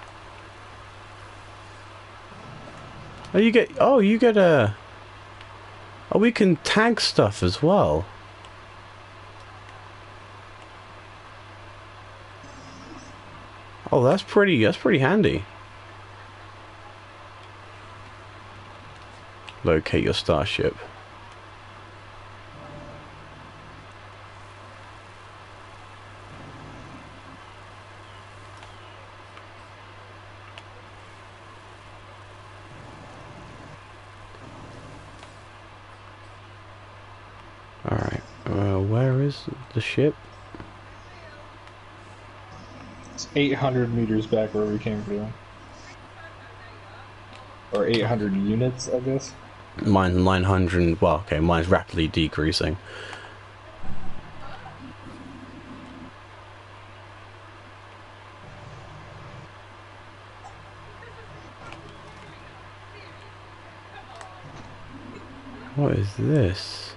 Oh, you get a... Oh, we can tag stuff as well. Oh, that's pretty handy. Locate your starship. Alright, where is the ship? It's 800 meters back where we came from. Or 800 units, I guess. Mine's 900, well, okay, mine's rapidly decreasing. What is this?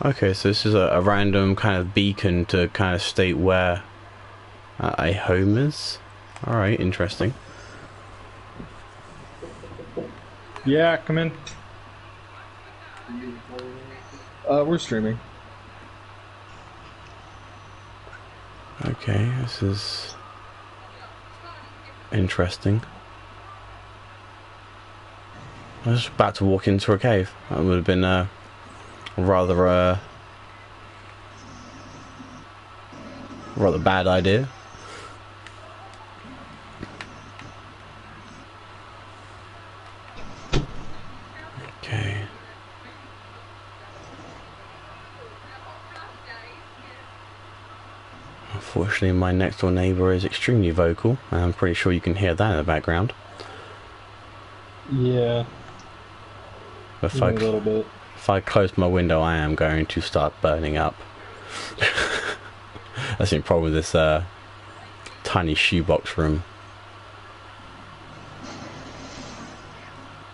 Okay, so this is a random kind of beacon to kind of state where a home is. Alright, interesting. Yeah, come in. We're streaming. Okay, this is interesting. I was about to walk into a cave. That would have been rather bad idea. Okay. Unfortunately, my next door neighbour is extremely vocal, and I'm pretty sure you can hear that in the background. Yeah. But a little bit. If I close my window, I am going to start burning up. That's the problem with this tiny shoebox room.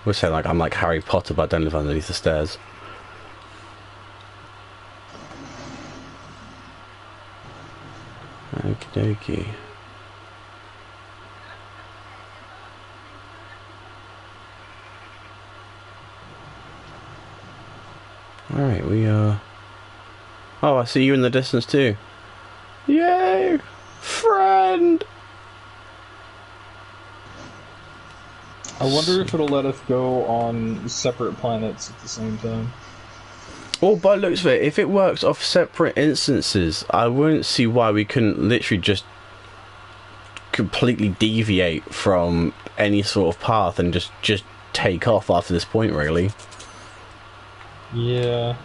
We'll say like I'm like Harry Potter, but I don't live underneath the stairs. Okie dokie. Alright, we are... Oh, I see you in the distance too. Yay! Friend! I wonder if it'll let us go on separate planets at the same time. Well, by the looks of it, if it works off separate instances, I wouldn't see why we couldn't literally just completely deviate from any sort of path and just take off after this point, really. Yeah.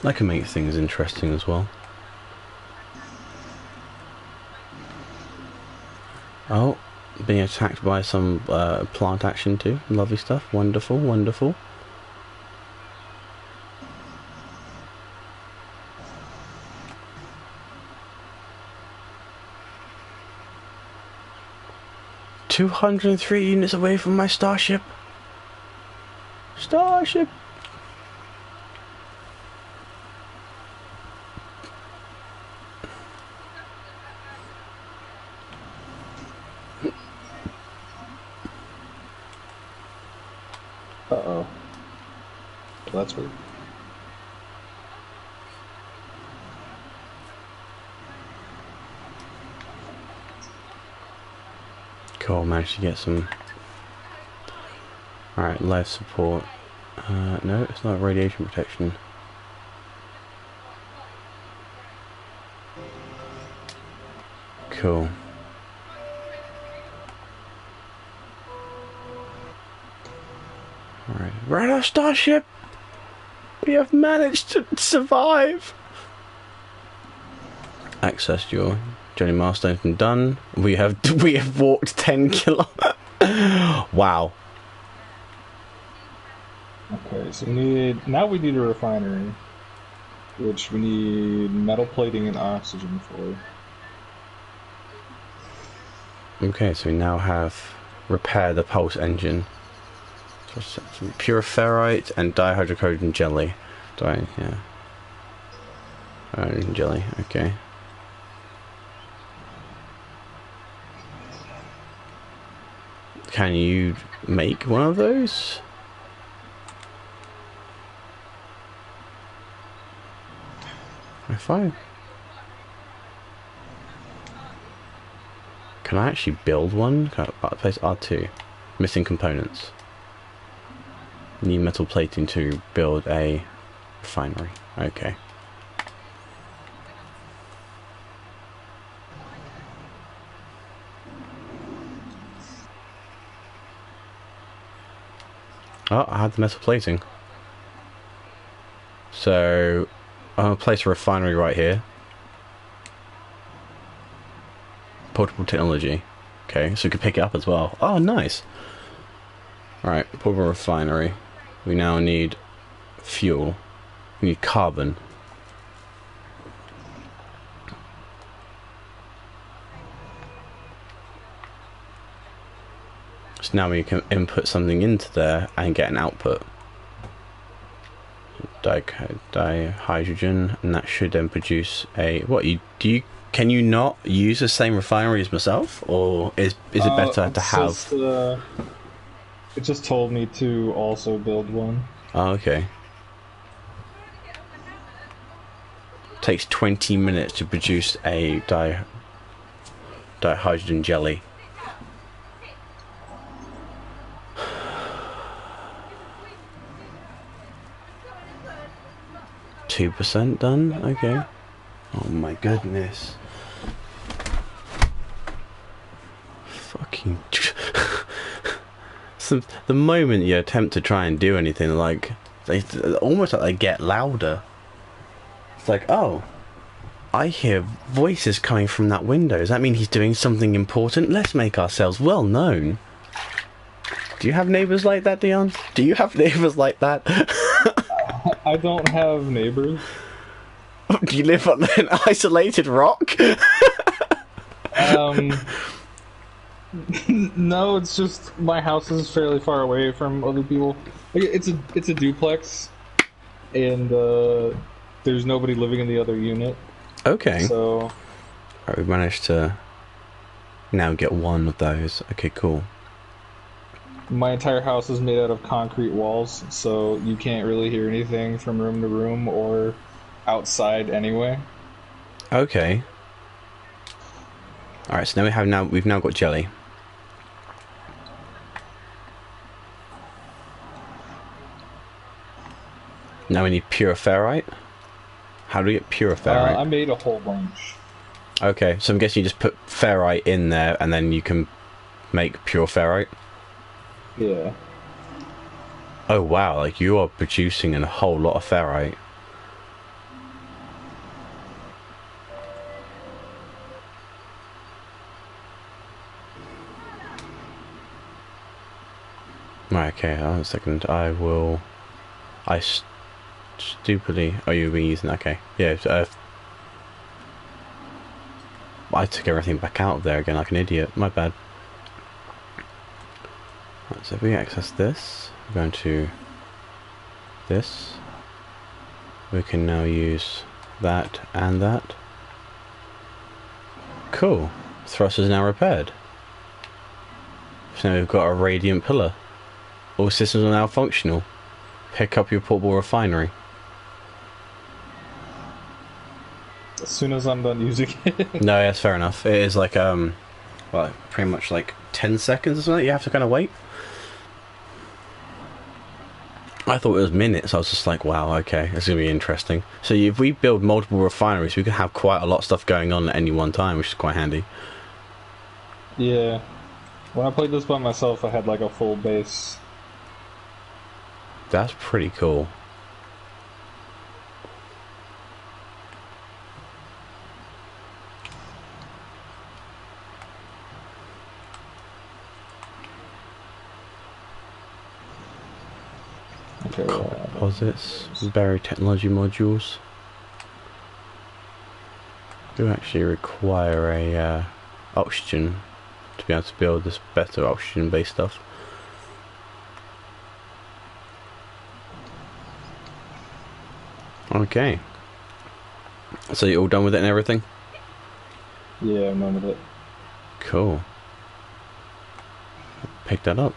That can make things interesting as well. Oh, being attacked by some plant action too. Lovely stuff. Wonderful, wonderful. "203 units away from my starship. Starship." Uh-oh. Well, that's weird. Cool, managed to get some... Alright, life support. No, it's not radiation protection. Cool. Alright, we're at our starship! We have managed to survive! Access your journey milestone from done. We have walked 10 kilometers. Wow. Okay, so we need a refinery, which we need metal plating and oxygen for. Okay, so we now have repair the pulse engine. So some pure ferrite and dihydrocodone jelly. Yeah. Hydrogen jelly, okay. Can you make one of those? Fine. Can I actually build one? Can I place R2? Missing components. Need metal plating to build a refinery. Okay. Oh, I had the metal plating. So I'm gonna place a refinery right here. Portable technology. Okay, so we could pick it up as well. Oh, nice. Alright, portable refinery. We now need fuel. We need carbon. So now we can input something into there and get an output. Dihydrogen, and that should then produce a... What, can you not use the same refinery as myself? Or is it better to have... It just told me to also build one. Oh, okay. Takes 20 minutes to produce a dihydrogen jelly. %2 done? Okay. Oh my goodness. Fucking... So the moment you attempt to try and do anything, like, they almost like they get louder. It's like, oh, I hear voices coming from that window. Does that mean he's doing something important? Let's make ourselves well known. Do you have neighbours like that, Deon? Do you have neighbours like that? I don't have neighbours. Do you live on an isolated rock? No, it's just my house is fairly far away from other people. It's a duplex, and there's nobody living in the other unit. Okay. So, alright, we've managed to now get one of those. Okay, cool. my entire house is made out of concrete walls, so you can't really hear anything from room to room or outside anyway. Okay. Alright, so now we've now got jelly. Now we need pure ferrite. How do we get pure ferrite? I made a whole bunch. Okay, so I'm guessing you just put ferrite in there and then you can make pure ferrite? Yeah. Oh wow, like you are producing a whole lot of ferrite. Right, okay, hold on a second. Stupidly... Oh, you've been using... Okay, yeah, I took everything back out of there again like an idiot. My bad. Right, so if we access this, we're going to this. We can now use that and that. Cool. Thrust is now repaired. So now we've got a radiant pillar. All systems are now functional. Pick up your portable refinery. As soon as I'm done using it. No, that's fair enough. It is like, well, pretty much like 10 seconds or something. You have to kind of wait. I thought it was minutes. I was just like, wow, okay, it's going to be interesting. So if we build multiple refineries, we can have quite a lot of stuff going on at any one time, which is quite handy. Yeah. When I played this by myself, I had like a full base. That's pretty cool. Okay, Composites, berry technology modules. Do actually require a oxygen to be able to build this better oxygen-based stuff. Okay. So you're all done with it and everything? Yeah, I'm done with it. Cool. Pick that up.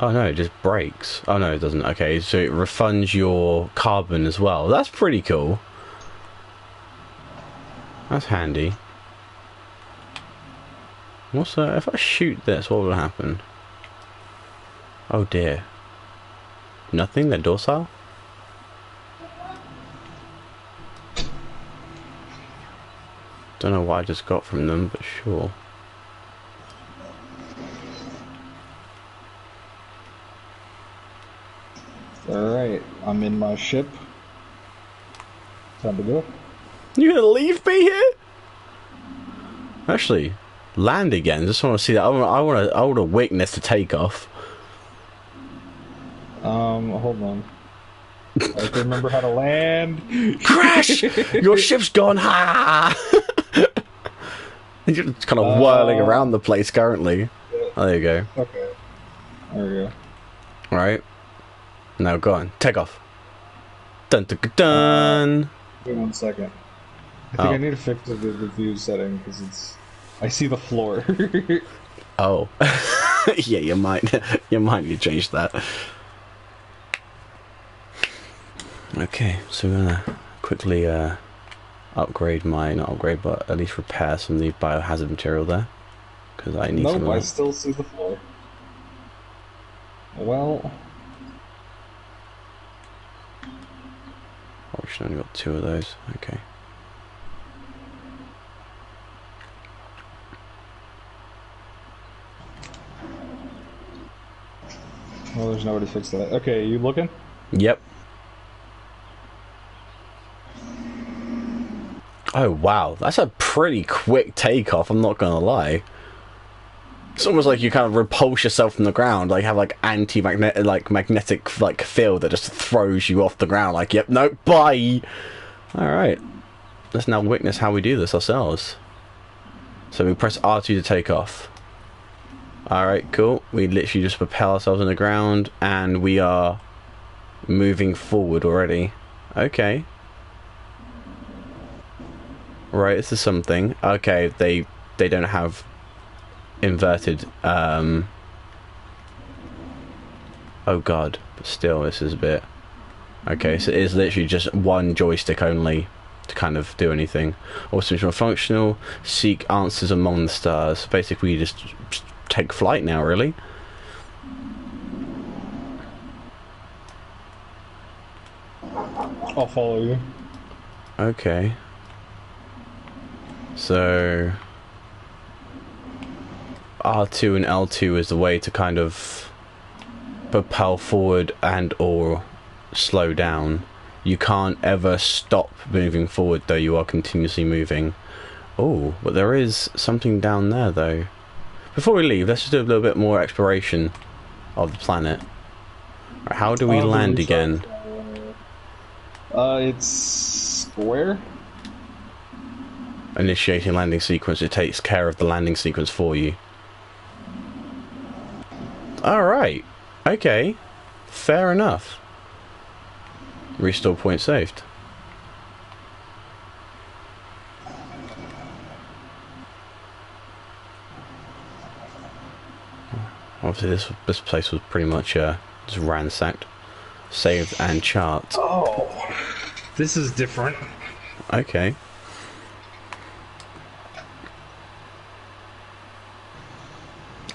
Oh no, it just breaks. Oh no, it doesn't. Okay, so it refunds your carbon as well. That's pretty cool. That's handy. What's that? If I shoot this, what will happen? Oh dear. Nothing? They're docile? Don't know what I just got from them, but sure. Alright, I'm in my ship. Time to go. You gonna leave me here? Actually, land again. Just want to see that. I want to witness the takeoff. Hold on. I have to remember how to land. Crash! Your ship's gone. Ha! You're just kind of whirling around the place currently. Yeah. Oh, there you go. Okay. There we go. Right. Now go on. Take off. Dun dun dun. Dun. Wait 1 second. I think I need to fix the view setting because it's... I see the floor. Oh. Yeah, you might need to change that. Okay, so we're gonna quickly upgrade not upgrade, but at least repair some of the biohazard material there. Because I need some. Nope, I still see the floor. Well... Oh, we should only got 2 of those. Okay. Well, there's nobody to fix that. Okay, you looking? Yep. Oh wow, that's a pretty quick takeoff, I'm not gonna lie. It's almost like you kind of repulse yourself from the ground, like have like magnetic field that just throws you off the ground, like, yep, no, bye! Alright. Let's now witness how we do this ourselves. So we press R2 to take off. Alright, cool. We literally just propel ourselves on the ground and we are moving forward already. Okay. Right, this is something. Okay, they don't have inverted oh god, but still this is a bit... Okay, so it is literally just one joystick only to kind of do anything. Also, it's functional. Seek answers among the stars. Basically, we just take flight now, really. I'll follow you. Okay. So R2 and L2 is the way to kind of propel forward and or slow down. You can't ever stop moving forward, though you are continuously moving. Oh, but there is something down there, though. Before we leave, let's just do a little bit more exploration of the planet. How do we land again? It's square. Initiating landing sequence. It takes care of the landing sequence for you. Alright. Okay. Fair enough. Restore point saved. Obviously this place was pretty much just ransacked. Saved and chart. Oh, this is different. Okay.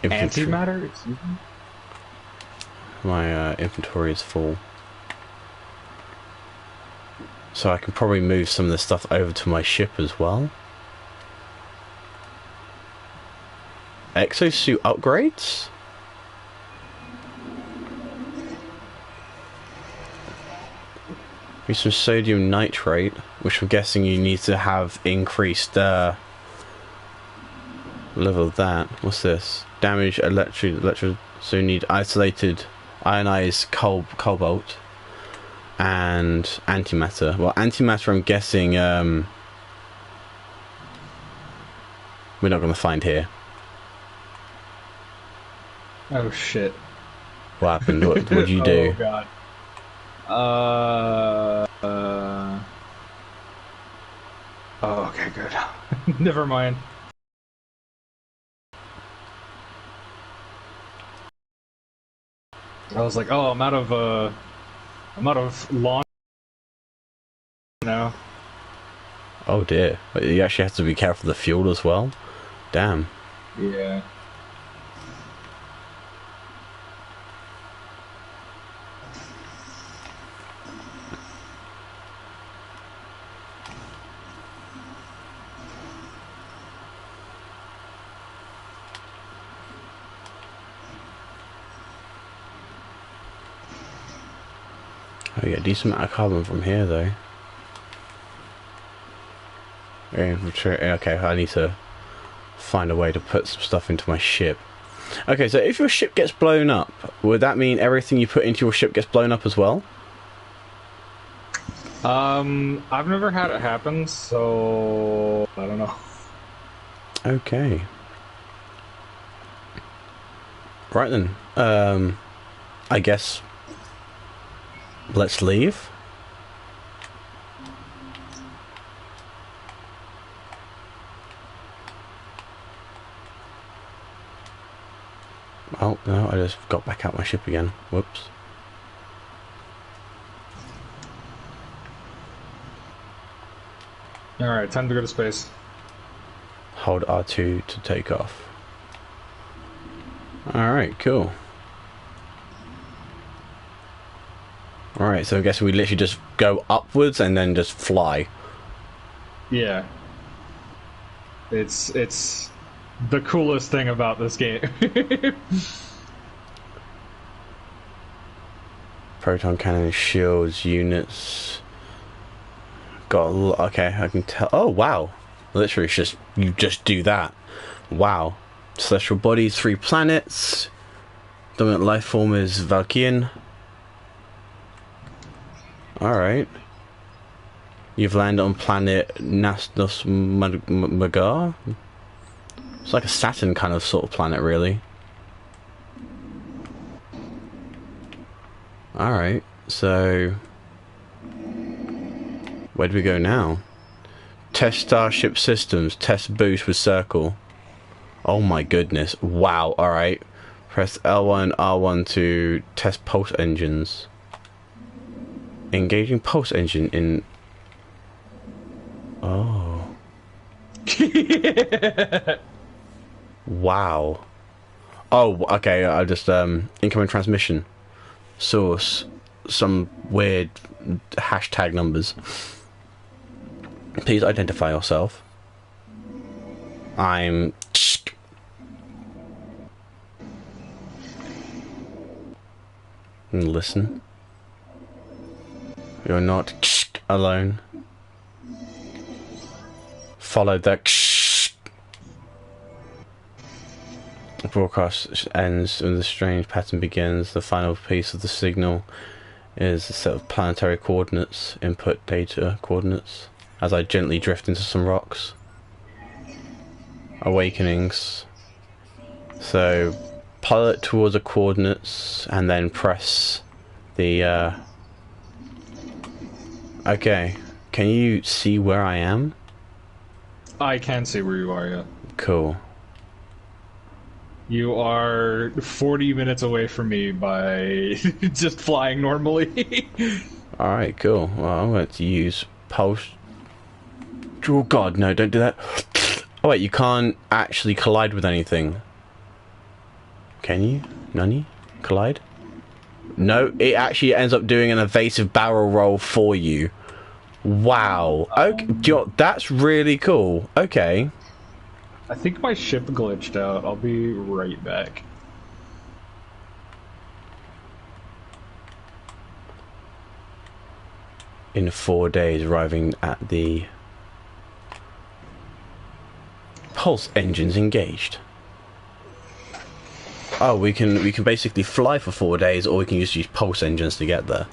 Antimatter? Excuse me? My inventory is full. So I can probably move some of the stuff over to my ship as well. Exosuit upgrades? Use some sodium nitrate, which I'm guessing you need to have increased level of that. What's this? Damage electro, so you need isolated ionized cobalt and antimatter. Well, antimatter I'm guessing we're not going to find here. Oh shit. What happened? What did you do? Oh god. Oh, okay, good. Never mind. I was like, oh, I'm out of launch now. Oh dear. You actually have to be careful of the fuel as well. Damn. Yeah. Oh yeah, decent amount of carbon from here though. Okay, I need to find a way to put some stuff into my ship. Okay, so if your ship gets blown up, would that mean everything you put into your ship gets blown up as well? I've never had it happen, so I don't know. Okay. Right then. I guess let's leave. Oh no, I just got back out my ship again. Whoops. Alright, time to go to space. Hold R2 to take off. Alright, cool. Alright, so I guess we literally just go upwards and then just fly. Yeah. It's the coolest thing about this game. Proton cannon, shields, units. Got a lot. Okay, I can tell. Oh wow! Literally, it's just you just do that. Wow. Celestial bodies, 3 planets. Dominant life form is Valkyrian. All right. You've landed on planet Nasnos Magar. It's like a Saturn kind of sort of planet, really. Alright, so where do we go now? Test Starship Systems, test boost with circle. Oh my goodness, wow, alright. Press L1 and R1 to test pulse engines. Engaging pulse engine in... Oh. Wow. Oh, okay, I just, incoming transmission. Source. some weird hashtag numbers. Please identify yourself. I'm... And listen. You're not alone. Follow the... The broadcast ends and the strange pattern begins. The final piece of the signal is a set of planetary coordinates, input data coordinates, as I gently drift into some rocks. Awakenings. So, pilot towards the coordinates and then press the, Okay. Can you see where I am? I can see where you are, yeah. Cool. You are 40 minutes away from me by just flying normally. Alright, cool. Well, I'm going to use pulse. Oh god, no, don't do that. Oh wait, you can't actually collide with anything. Can you? Nani? Collide? No, it actually ends up doing an evasive barrel roll for you. Wow. Okay, that's really cool. Okay. I think my ship glitched out. I'll be right back. In 4 days, arriving at the pulse engines engaged. Oh, we can basically fly for 4 days, or we can just use pulse engines to get there.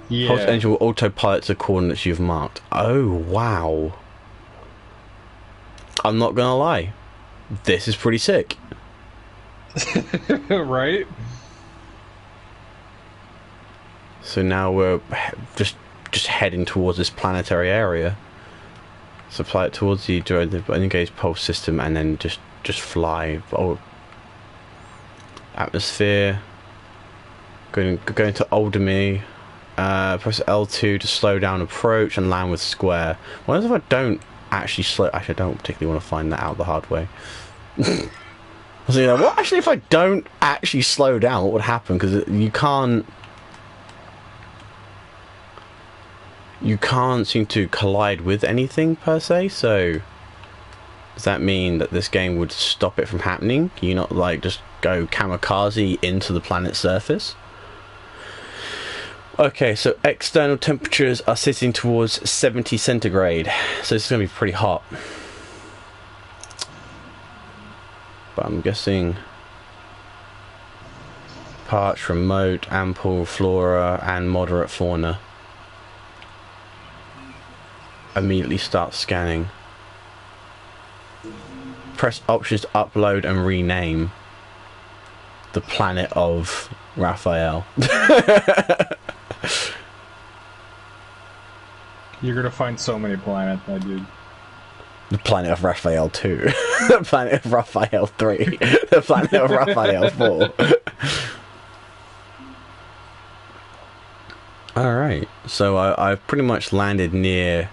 Yeah. Pulse engine will autopilot to coordinates you've marked. Oh wow. I'm not gonna lie, this is pretty sick. Right? So now we're just heading towards this planetary area. So fly it towards the engage pulse system and then just fly. Oh, atmosphere. Going to Oldemy. Press L2 to slow down approach and land with square. What if I don't actually slow? Actually, I don't particularly want to find that out the hard way. I was like, what? Actually, if I don't actually slow down, what would happen? Because you can't seem to collide with anything per se. So does that mean that this game would stop it from happening? Can you not like just go kamikaze into the planet's surface? Okay, so external temperatures are sitting towards 70 centigrade, so this is going to be pretty hot. But I'm guessing parched, remote, ample flora and moderate fauna. Immediately start scanning. Press options to upload and rename the planet of Raphael. You're gonna find so many planets, my dude. The planet of Raphael 2. The planet of Raphael 3. The planet of Raphael 4. Alright, so I've pretty much landed near...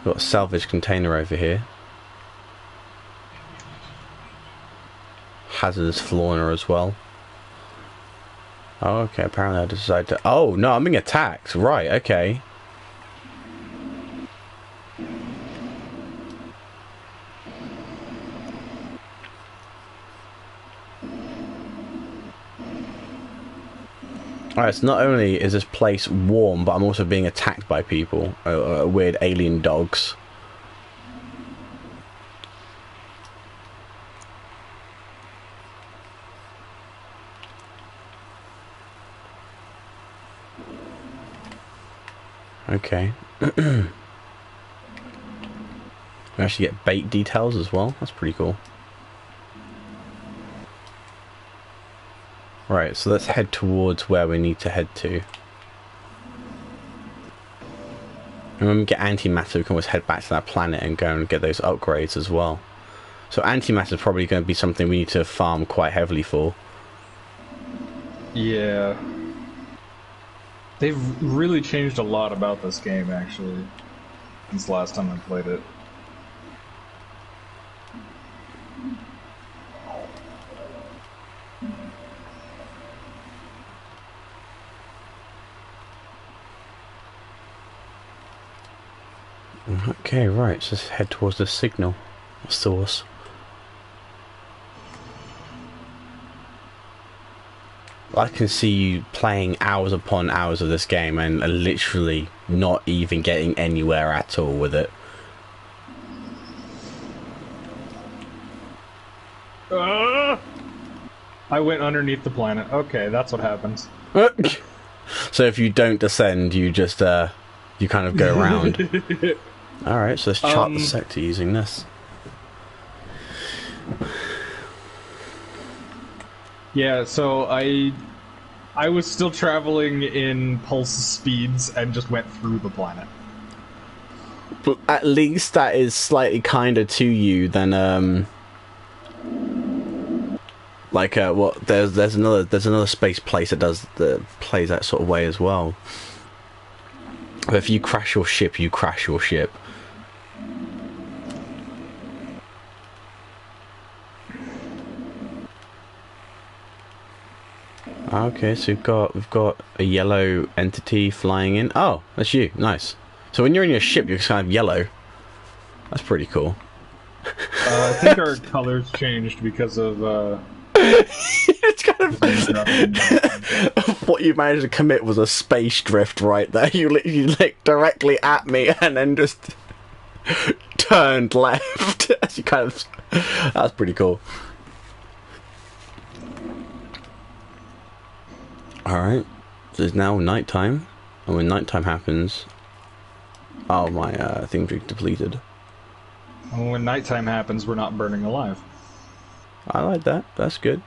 Got a salvage container over here. Hazardous fauna as well. Oh, okay, apparently I decided to... Oh, no, I'm being attacked. Right, okay. Alright, so not only is this place warm, but I'm also being attacked by people. Weird alien dogs. Okay. We actually get bait details as well. That's pretty cool. Right, so let's head towards where we need to head to. And when we get antimatter, we can always head back to that planet and go and get those upgrades as well. So antimatter is probably going to be something we need to farm quite heavily for. Yeah. They've really changed a lot about this game, actually, since the last time I played it. Okay, right, so let's head towards the signal source. I can see you playing hours upon hours of this game and literally not even getting anywhere at all with it. I went underneath the planet. Okay, that's what happens. So if you don't descend, you just you kind of go around. Alright, so let's chart the sector using this. Yeah, so I was still traveling in pulse speeds and just went through the planet. But at least that is slightly kinder to you than like what there's another space place that plays that sort of way as well. But if you crash your ship, you crash your ship. Okay, so we've got a yellow entity flying in. Oh, that's you. Nice. So when you're in your ship, you're kind of yellow. That's pretty cool. I think our colors changed because of It's kind of what you managed to commit was a space drift right there. You looked directly at me and then just turned left. As you kind of, that's pretty cool. Alright, so it's now nighttime, and when nighttime happens, oh, my things are depleted. And when nighttime happens, we're not burning alive. I like that, that's good.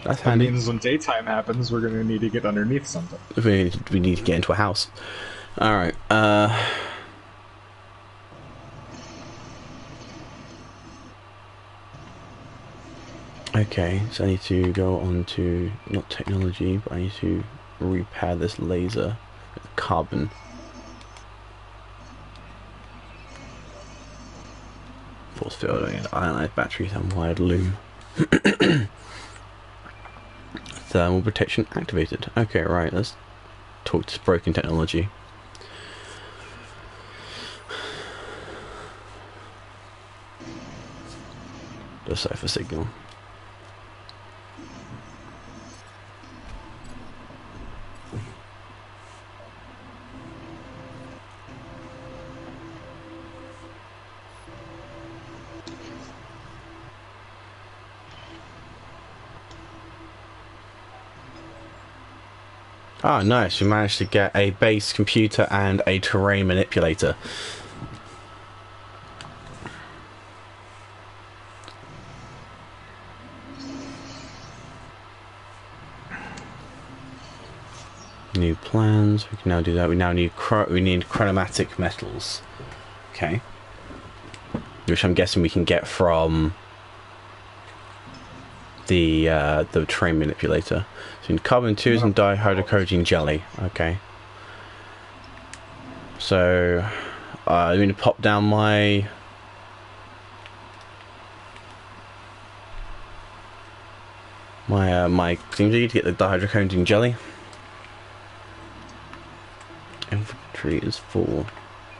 That's handy. That means when daytime happens, we're going to need to get underneath something. We need to get into a house. Alright, okay, so I need to go on to, not technology, but I need to repair this laser with carbon. Force field, ionized batteries and wired loom. Thermal protection activated. Okay, right, let's talk to broken technology. Decipher signal. Ah, nice. We managed to get a base computer and a terrain manipulator. New plans. We can now do that. We now need chromatic metals. Okay. Which I'm guessing we can get from the terrain manipulator. So in carbon 2s and dihydrocodeine jelly. Okay. So I'm going to pop down my my thingy to get the dihydrocodeine jelly. Inventory is full.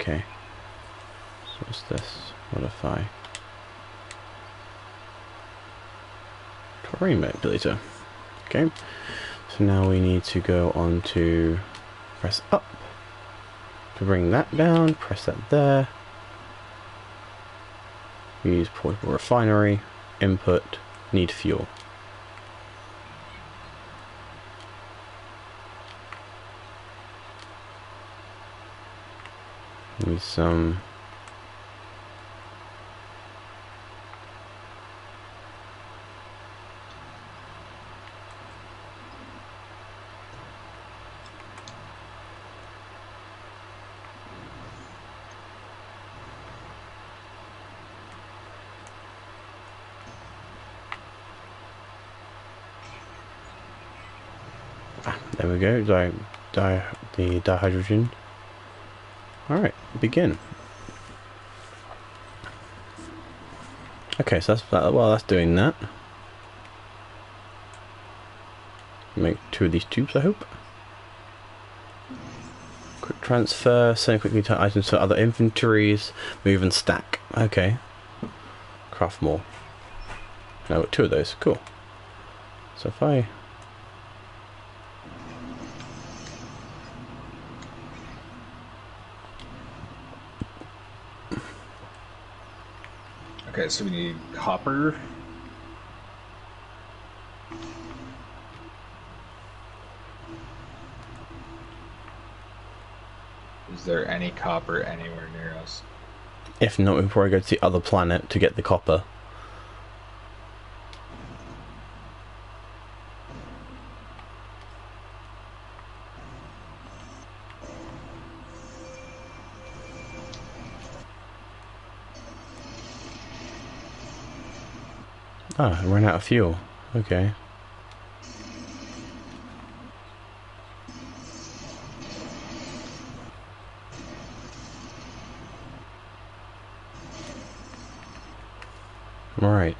Okay. So what's this? Modify. Terrain manipulator. Okay. So now we need to go on to press up to bring that down. Press that there. Use portable refinery. Input. Need fuel. Need some. There we go. The dihydrogen. Alright, begin. Okay, so that's well, that's doing that. Make 2 of these tubes, I hope. Quick transfer, send quickly to items to other inventories, move and stack. Okay. Craft more. Now got 2 of those, cool. So if I... Okay, so we need copper. Is there any copper anywhere near us? If not, we'll probably go to the other planet to get the copper. Ah, I ran out of fuel. Okay. Right.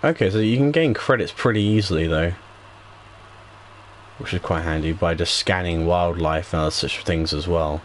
Okay, so you can gain credits pretty easily though, which is quite handy by just scanning wildlife and other such things as well.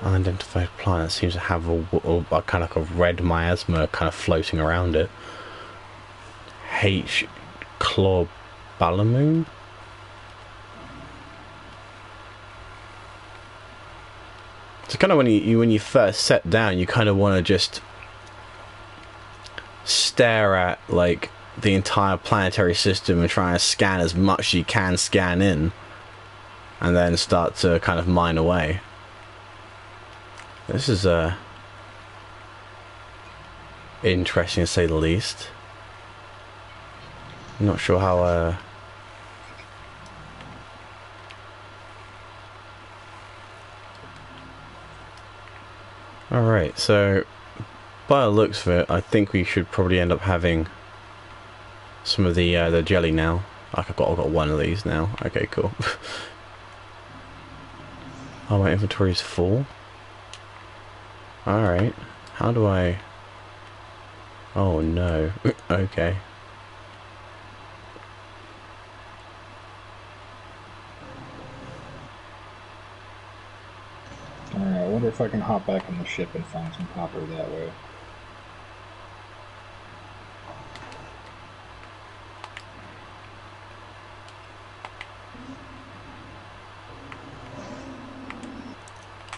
Unidentified planet seems to have a kind of like a red miasma kind of floating around it. H. Clawbalamoon? So kind of when you first set down, you kind of want to just stare at like the entire planetary system and try and scan as much as you can scan in, and then start to kind of mine away. This is interesting to say the least. I'm not sure how Alright, so by the looks of it, I think we should probably end up having some of the jelly now. Like I've got 1 of these now. Okay, cool. Oh, my inventory's full. Alright, how do I... Oh no, okay. Alright, I wonder if I can hop back on the ship and find some copper that way.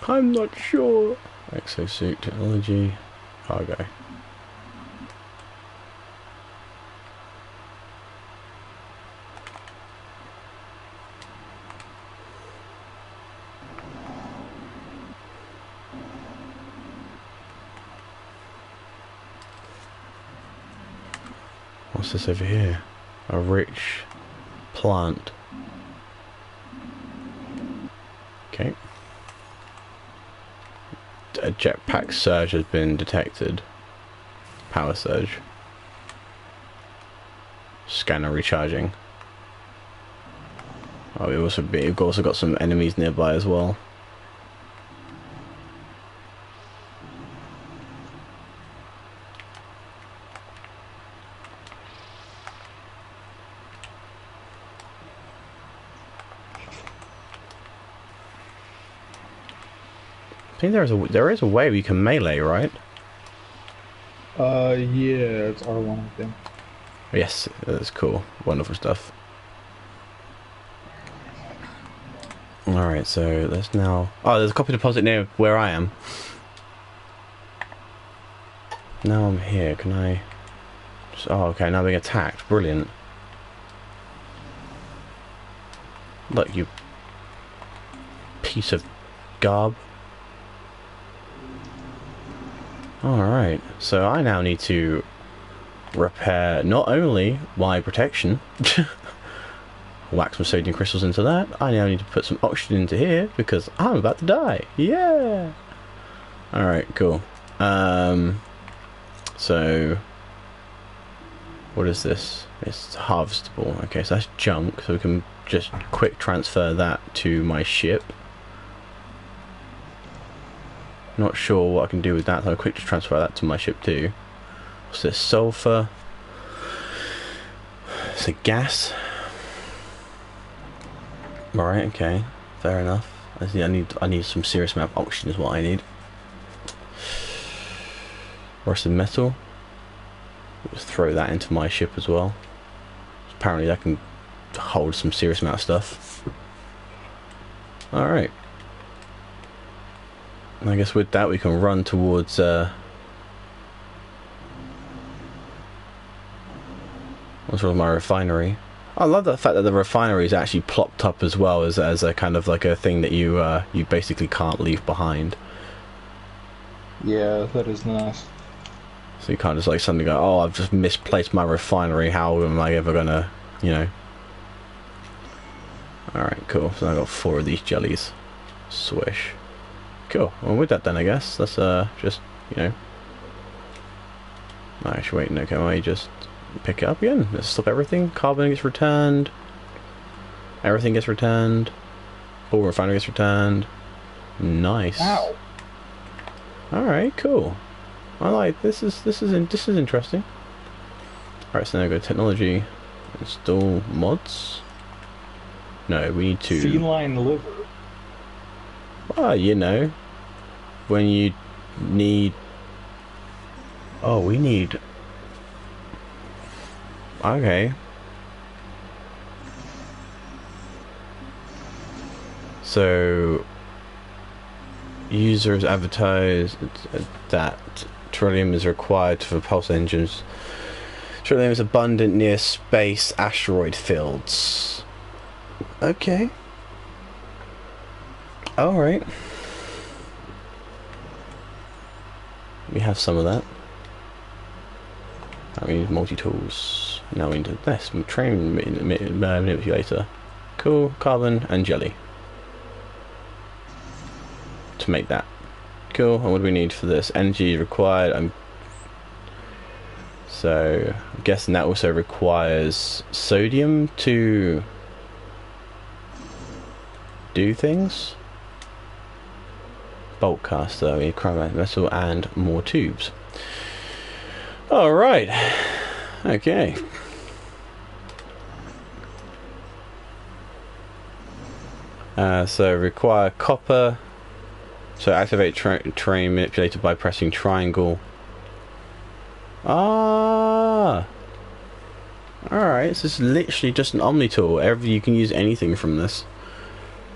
I'm not sure. Exosuit technology, cargo. What's this over here? A rich plant. Okay. A jetpack surge has been detected. Power surge. Scanner recharging. Oh, we've also got some enemies nearby as well. I think there is a way we can melee, right? Yeah, it's R1, I think. Yes, that's cool. Wonderful stuff. Alright, so let's now... Oh, there's a copper deposit near where I am. Now I'm here, can I... Oh, okay, now being attacked. Brilliant. Look, you piece of garb. Alright, so I now need to repair not only my protection, whack some sodium crystals into that, I now need to put some oxygen into here because I'm about to die. Yeah! Alright, cool. So what is this? It's harvestable. Okay, so that's junk, so we can just quick transfer that to my ship. Not sure what I can do with that, so I'll quickly transfer that to my ship too. What's this? Sulfur. It's a gas. Alright, okay. Fair enough. I need some serious amount of oxygen is what I need. Rusted metal. Let's throw that into my ship as well. Apparently that can hold some serious amount of stuff. Alright. I guess with that we can run towards what's wrong with my refinery. I love the fact that the refinery is actually plopped up as well as a kind of like a thing that you basically can't leave behind. Yeah, that is nice. So you can't just like suddenly go, oh, I've just misplaced my refinery, how am I ever gonna, you know. Alright, cool. So I got 4 of these jellies. Swish. Cool. Well, with that then, I guess let's just, you know. Actually, wait, no, can I just pick it up again? Let's stop everything. Carbon gets returned. Everything gets returned. Oh, refinery gets returned. Nice. Ow. All right, cool. I like this. Is interesting. All right, so now go to technology. Install mods. No, we need to. Feline liver. Well, you know, when you need. Oh, we need. Okay. So, users advertise that Tryin is required for pulse engines. Tryin is abundant near space asteroid fields. Okay. Alright. We have some of that. Now we need multi-tools. Now we need this. Train manipulator. Cool. Carbon and jelly. To make that. Cool. And what do we need for this? Energy required. So I'm guessing that also requires sodium to do things. Bulk caster, we need chromatic metal and more tubes. Alright. Okay. So require copper. So activate train manipulated by pressing triangle. Ah. Alright, so it's literally just an omni tool. You can use anything from this.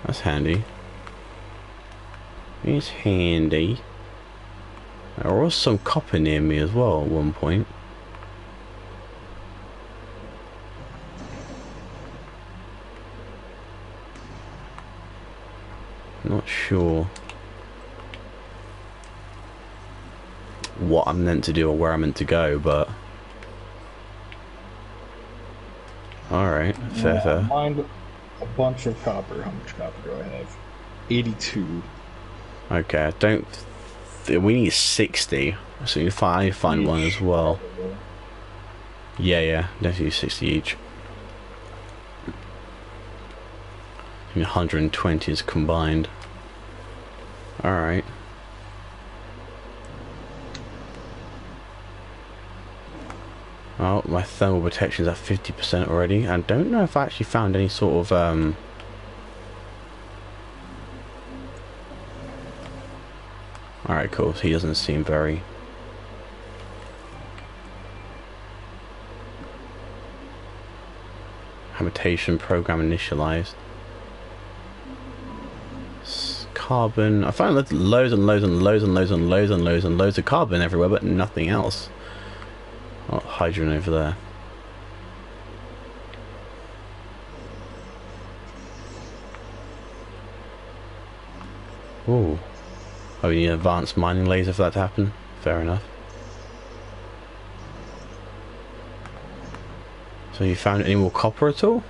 That's handy. It's handy. There was some copper near me as well at one point. Not sure what I'm meant to do or where I'm meant to go, but alright, fair. Find a bunch of copper. How much copper do I have? 82. Okay, I don't. We need 60, so if I find one as well. Yeah, definitely 60 each. 120 is combined. Alright. Oh, my thermal protection is at 50% already. I don't know if I actually found any sort of Alright, cool. So he doesn't seem very. Habitation program initialized. Carbon. I found loads and loads and loads and loads and loads and loads and loads of carbon everywhere, but nothing else. Oh, hydrogen over there. Ooh. Oh, you need an advanced mining laser for that to happen? Fair enough. So you found any more copper at all?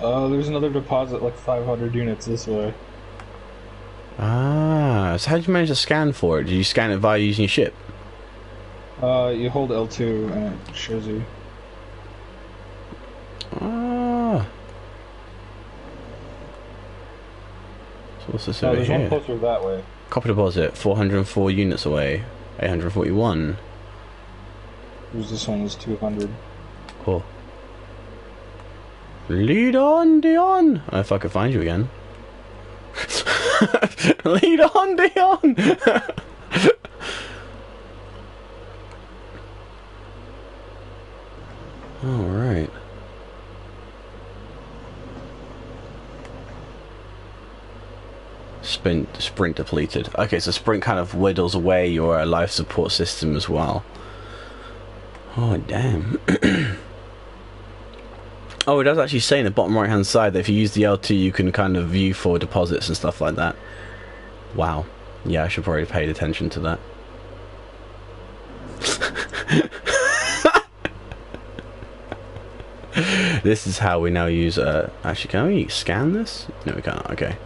There's another deposit like 500 units this way. Ah, so how did you manage to scan for it? Did you scan it via using your ship? You hold L2 and it shows you. Ah. So what's this over There's here? one closer that way. Copper deposit, 404 units away. 841. There's this one was 200. Cool. Lead on, Deon! Oh, if I could find you again. Lead on, Deon! Alright. Sprint depleted. Okay, so sprint kind of whittles away your life support system as well. Oh, damn. Oh, it does actually say in the bottom right hand side that if you use the L2 you can kind of view for deposits and stuff like that. Wow. Yeah, I should probably have paid attention to that. This is how we now use actually, can we scan this? No, we can't. Okay.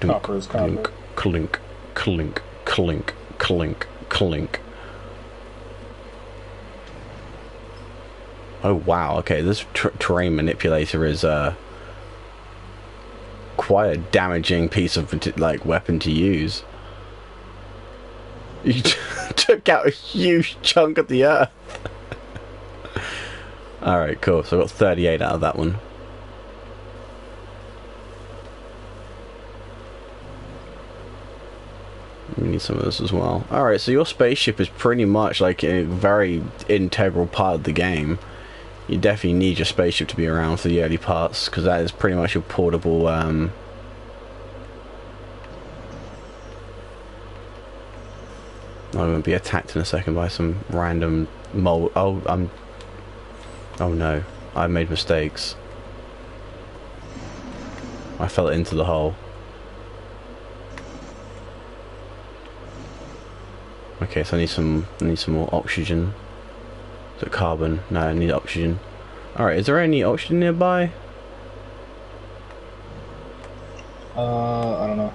Copper is copper. Clink, clink, clink, clink, clink. Oh wow, okay, this terrain manipulator is quite a damaging piece of like weapon to use. You took out a huge chunk of the earth. Alright, cool, so I got 38 out of that one. We need some of this as well. Alright, so your spaceship is pretty much like a very integral part of the game. You definitely need your spaceship to be around for the early parts, because that is pretty much your portable I'm going to be attacked in a second by some random mole. Oh no, I made mistakes. I fell into the hole. Okay, so I need some more oxygen. Is it carbon? No, I need oxygen. Alright, is there any oxygen nearby? I don't know.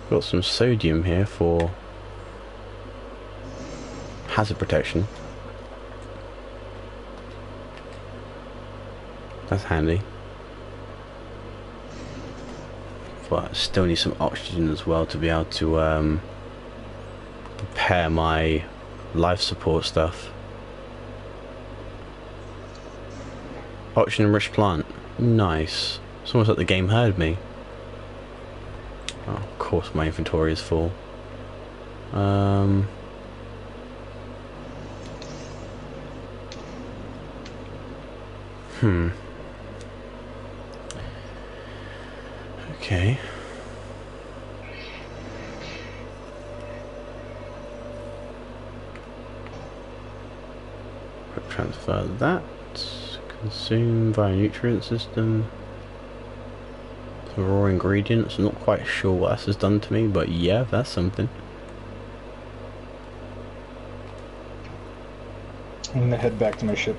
Got some sodium here for hazard protection. That's handy. But I still need some oxygen as well to be able to repair my life support stuff. Oxygen rich plant. Nice. It's almost like the game heard me. Oh, of course my inventory is full. Okay. Transfer that. Consume via nutrient system. Some raw ingredients. I'm not quite sure what this has done to me, but yeah, that's something. I'm gonna head back to my ship.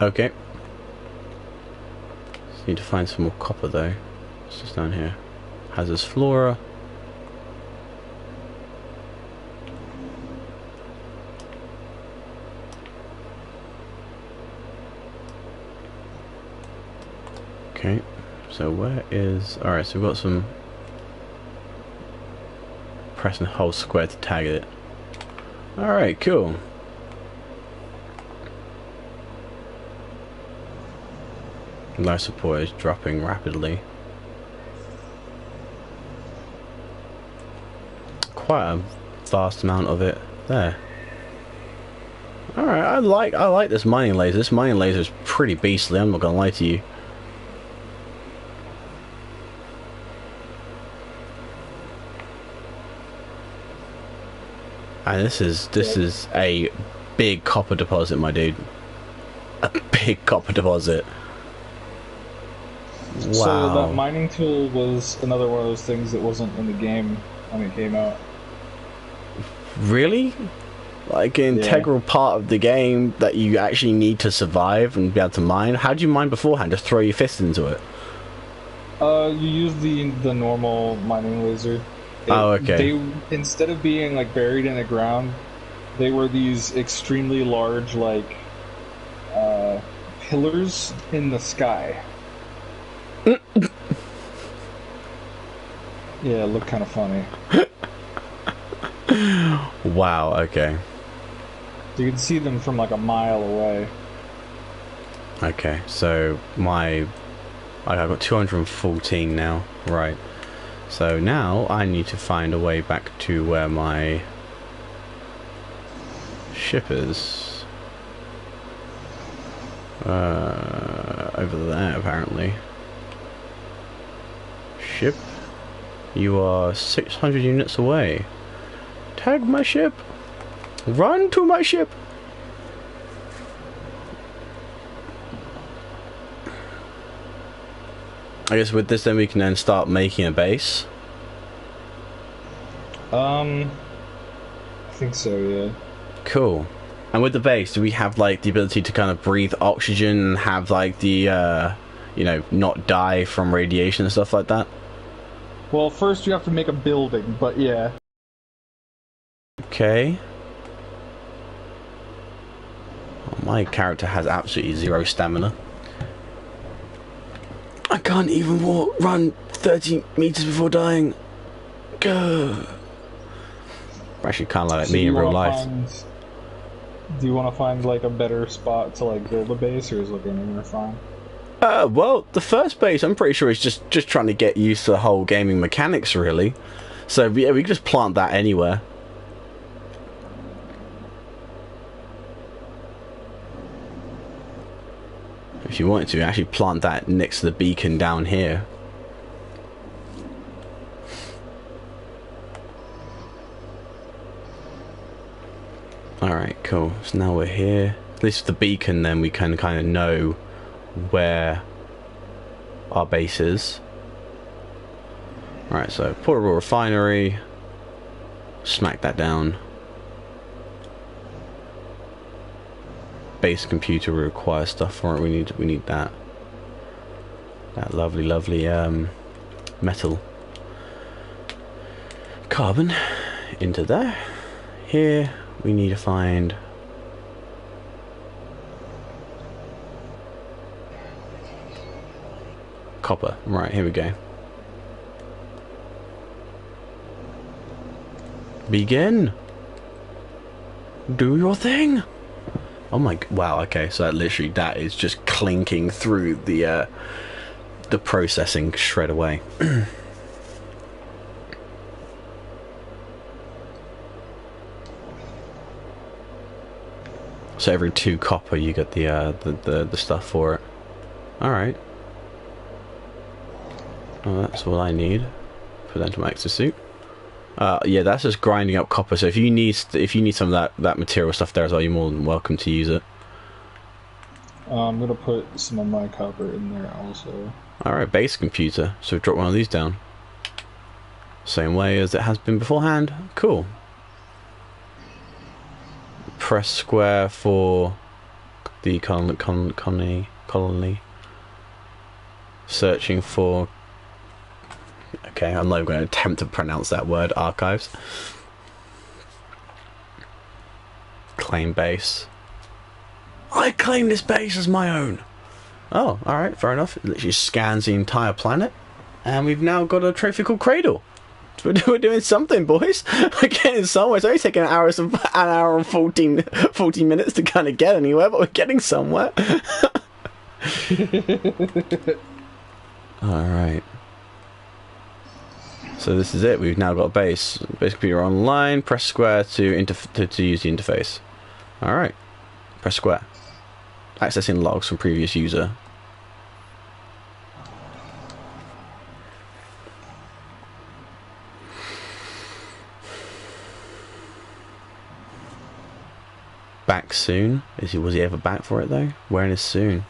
Okay. Just need to find some more copper though. It's just down here. Hazardous flora. Okay, so where is... Alright, so we've got some... Press and hold square to tag it. Alright, cool. Life support is dropping rapidly. Quite a vast amount of it there. Alright, I like this mining laser. This mining laser is pretty beastly, I'm not gonna lie to you. And this is a big copper deposit, my dude. A big copper deposit. Wow. So that mining tool was another one of those things that wasn't in the game when it came out. Really? Like an integral part of the game that you actually need to survive and be able to mine? How do you mine beforehand? Just throw your fist into it? You use the normal mining laser. Okay. They, instead of being like buried in the ground, they were these extremely large like pillars in the sky. Yeah, it looked kind of funny. Wow, okay. You can see them from like a mile away. Okay, so I've got 214 now, right. So now I need to find a way back to where my ship is. Over there, apparently. Ship, you are 600 units away. Tag my ship. Run to my ship. I guess with this then we can then start making a base. I think so, yeah. Cool. And with the base, do we have like the ability to kind of breathe oxygen and have like the you know, not die from radiation and stuff like that? Well, first you have to make a building, but yeah. Okay. Oh, my character has absolutely zero stamina. I can't even run 30 meters before dying. Gah. Actually, kind of like me in real life. Do you want to find like a better spot to like build a base, or is looking anywhere fine? Well, the first base, I'm pretty sure is just trying to get used to the whole gaming mechanics, really. So yeah, we can just plant that anywhere. If you wanted to, actually plant that next to the beacon down here. Alright, cool. So now we're here. At least with the beacon, then we can kind of know where our base is. Alright, so portable refinery. Smack that down. Base computer will require stuff for it. We need that. That lovely metal. Carbon into there. Here we need to find copper. Right, here we go. Begin. Do your thing. Oh my, wow, okay, so that is just clinking through the processing shred away. So every 2 copper you get the stuff for it. Alright. Oh, that's what I need. Put that into my exosuit. Yeah, that's just grinding up copper. So if you need some of that material stuff there as well, you're more than welcome to use it. I'm gonna put some of my copper in there also. Alright, base computer. So drop one of these down. Same way as it has been beforehand. Cool. Press square for the colony. Searching for... Okay, I'm not going to attempt to pronounce that word. Archives. Claim base. I claim this base as my own. Oh, alright, fair enough. It literally scans the entire planet. And we've now got a trophy called Cradle. So we're doing something, boys. We're getting somewhere. It's only taking an hour and 14 minutes to kind of get anywhere, but we're getting somewhere. Alright. So this is it. We've now got a base. Basically, you're online. Press square to use the interface. All right. Press square. Accessing logs from previous user. back soon. Was he ever back for it though? When is soon?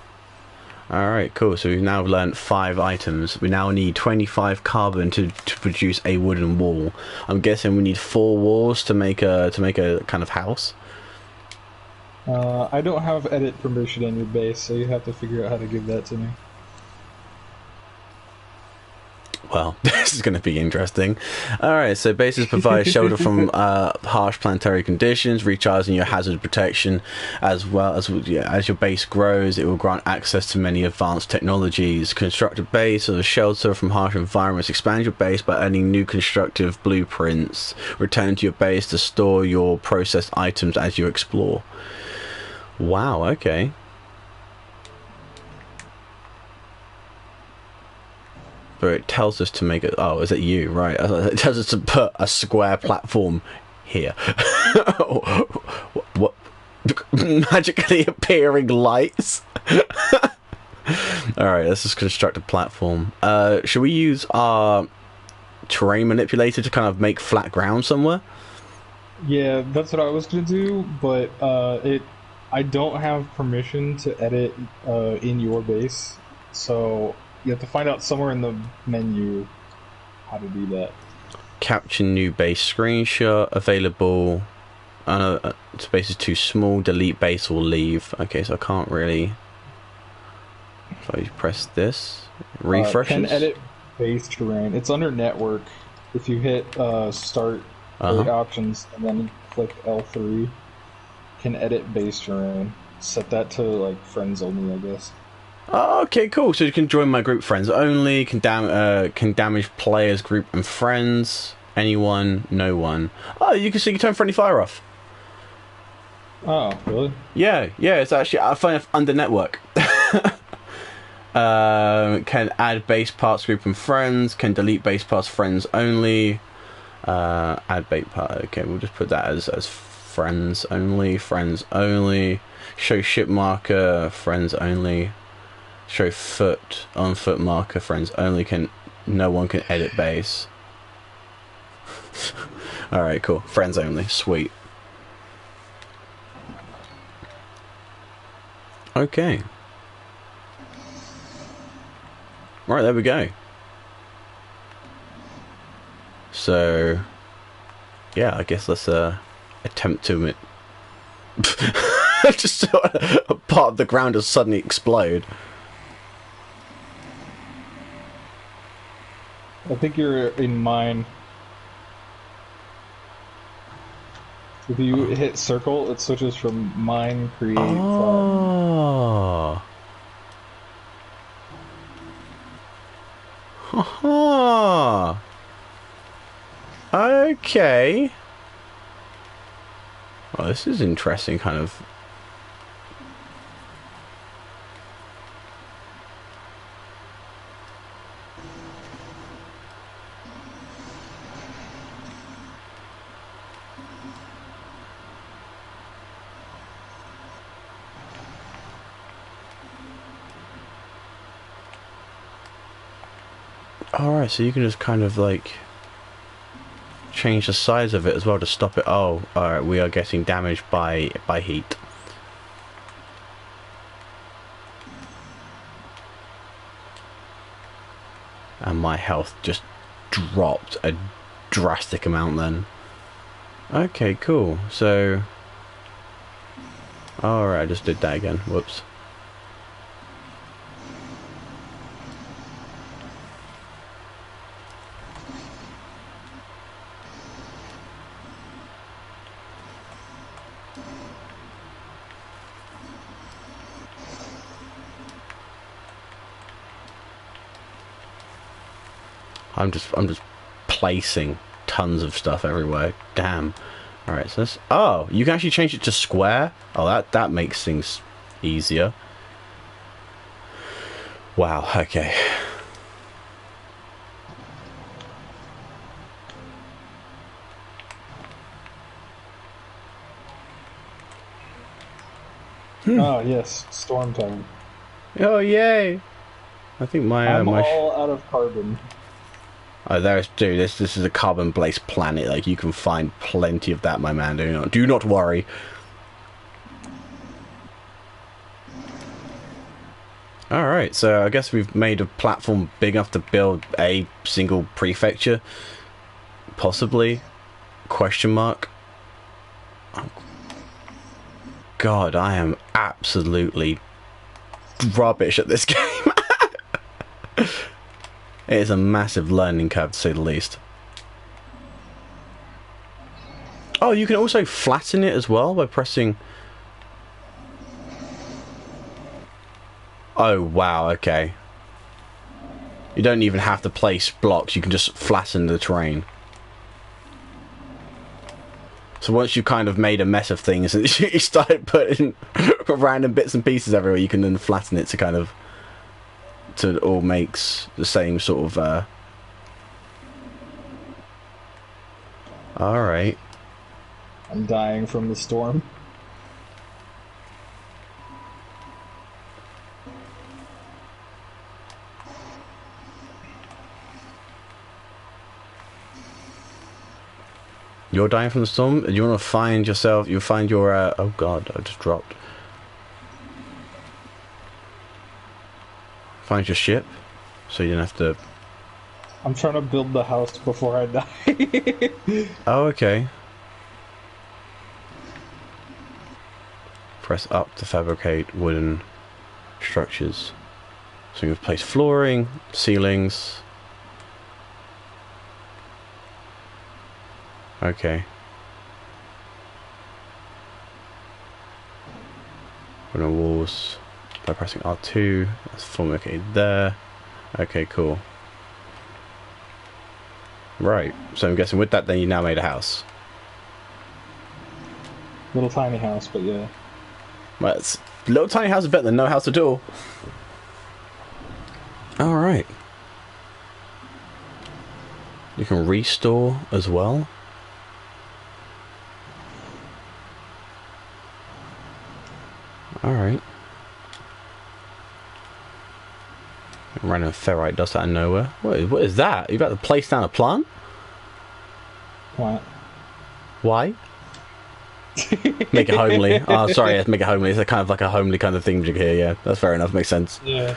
Alright, cool. So we've now learned 5 items. We now need 25 carbon to produce a wooden wall. I'm guessing we need 4 walls to make a kind of house. I don't have edit permission on your base, so you have to figure out how to give that to me. Well, this is going to be interesting. Alright, so bases provide shelter from harsh planetary conditions, recharging your hazard protection, as well as your base grows, it will grant access to many advanced technologies. Construct a base or a shelter from harsh environments. Expand your base by adding new constructive blueprints. Return to your base to store your processed items as you explore. Wow, okay. But it tells us to make it. Oh, is it you? Right. It tells us to put a square platform here. what? Magically appearing lights. All right. Let's just construct a platform. Should we use our terrain manipulator to kind of make flat ground somewhere? Yeah, that's what I was gonna do, but I don't have permission to edit in your base, so. You have to find out somewhere in the menu how to do that. Capture new base screenshot available. Space is too small. Delete base or leave. Okay, so I can't really. So you press this. Refresh. Can edit base terrain. It's under network. If you hit start options and then click L3, can edit base terrain. Set that to like friends only, I guess. Oh, okay, cool. So you can join my group friends only, can damage players, group and friends, anyone, no one. Oh, you can turn friendly fire off. Oh, really? Yeah, it's actually, I find it under network. Can add base parts, group and friends, can delete base parts, friends only. Add base part, okay, we'll just put that as friends only, show ship marker, friends only. Show on foot marker, friends only. No one can edit base. Alright, cool. Friends only. Sweet. Okay. Right, there we go. So, yeah, I guess let's attempt to just a part of the ground will suddenly explode. I think you're in mine. If you hit circle, it switches from mine, create, oh. Haha. Okay. Oh, this is interesting, kind of. Alright, so you can just kind of like change the size of it as well to stop it. Oh, alright, we are getting damaged by heat. And my health just dropped a drastic amount then. Okay, cool. So alright, I just did that again. Whoops. I'm just placing tons of stuff everywhere. Damn. Alright, so this. Oh, you can actually change it to square? Oh, that makes things easier. Wow, okay. Oh, yes, storm time. Oh, yay! I think I'm all out of carbon. Oh, dude, this is a carbon-based planet. Like, you can find plenty of that, my man. Do not worry. Alright, so I guess we've made a platform big enough to build a single prefecture. Possibly. Question mark. Oh, God, I am absolutely rubbish at this game. It is a massive learning curve, to say the least. Oh, you can also flatten it as well by pressing... Oh, wow, okay. You don't even have to place blocks, you can just flatten the terrain. So once you've kind of made a mess of things and you start putting random bits and pieces everywhere, you can then flatten it to kind of... to it all makes the same sort of... Alright. I'm dying from the storm. You're dying from the storm? You want to find yourself... You find your... oh god, I just dropped. Find your ship, so you don't have to... I'm trying to build the house before I die. Oh, okay. Press up to fabricate wooden structures. So you can place flooring, ceilings... Okay. Wooden walls by pressing R2. That's formulated there. Okay, cool. Right. So I'm guessing with that, then you now made a house. Little tiny house, but yeah. Well, it's little tiny house is better than no house at all. All right. You can restore as well. Alright. Random ferrite dust out of nowhere. What is that? You about to place down a plant? What? Why? Make it homely. Oh, sorry, yeah, make it homely. It's a kind of like a homely kind of thing here, yeah. That's fair enough, makes sense. Yeah.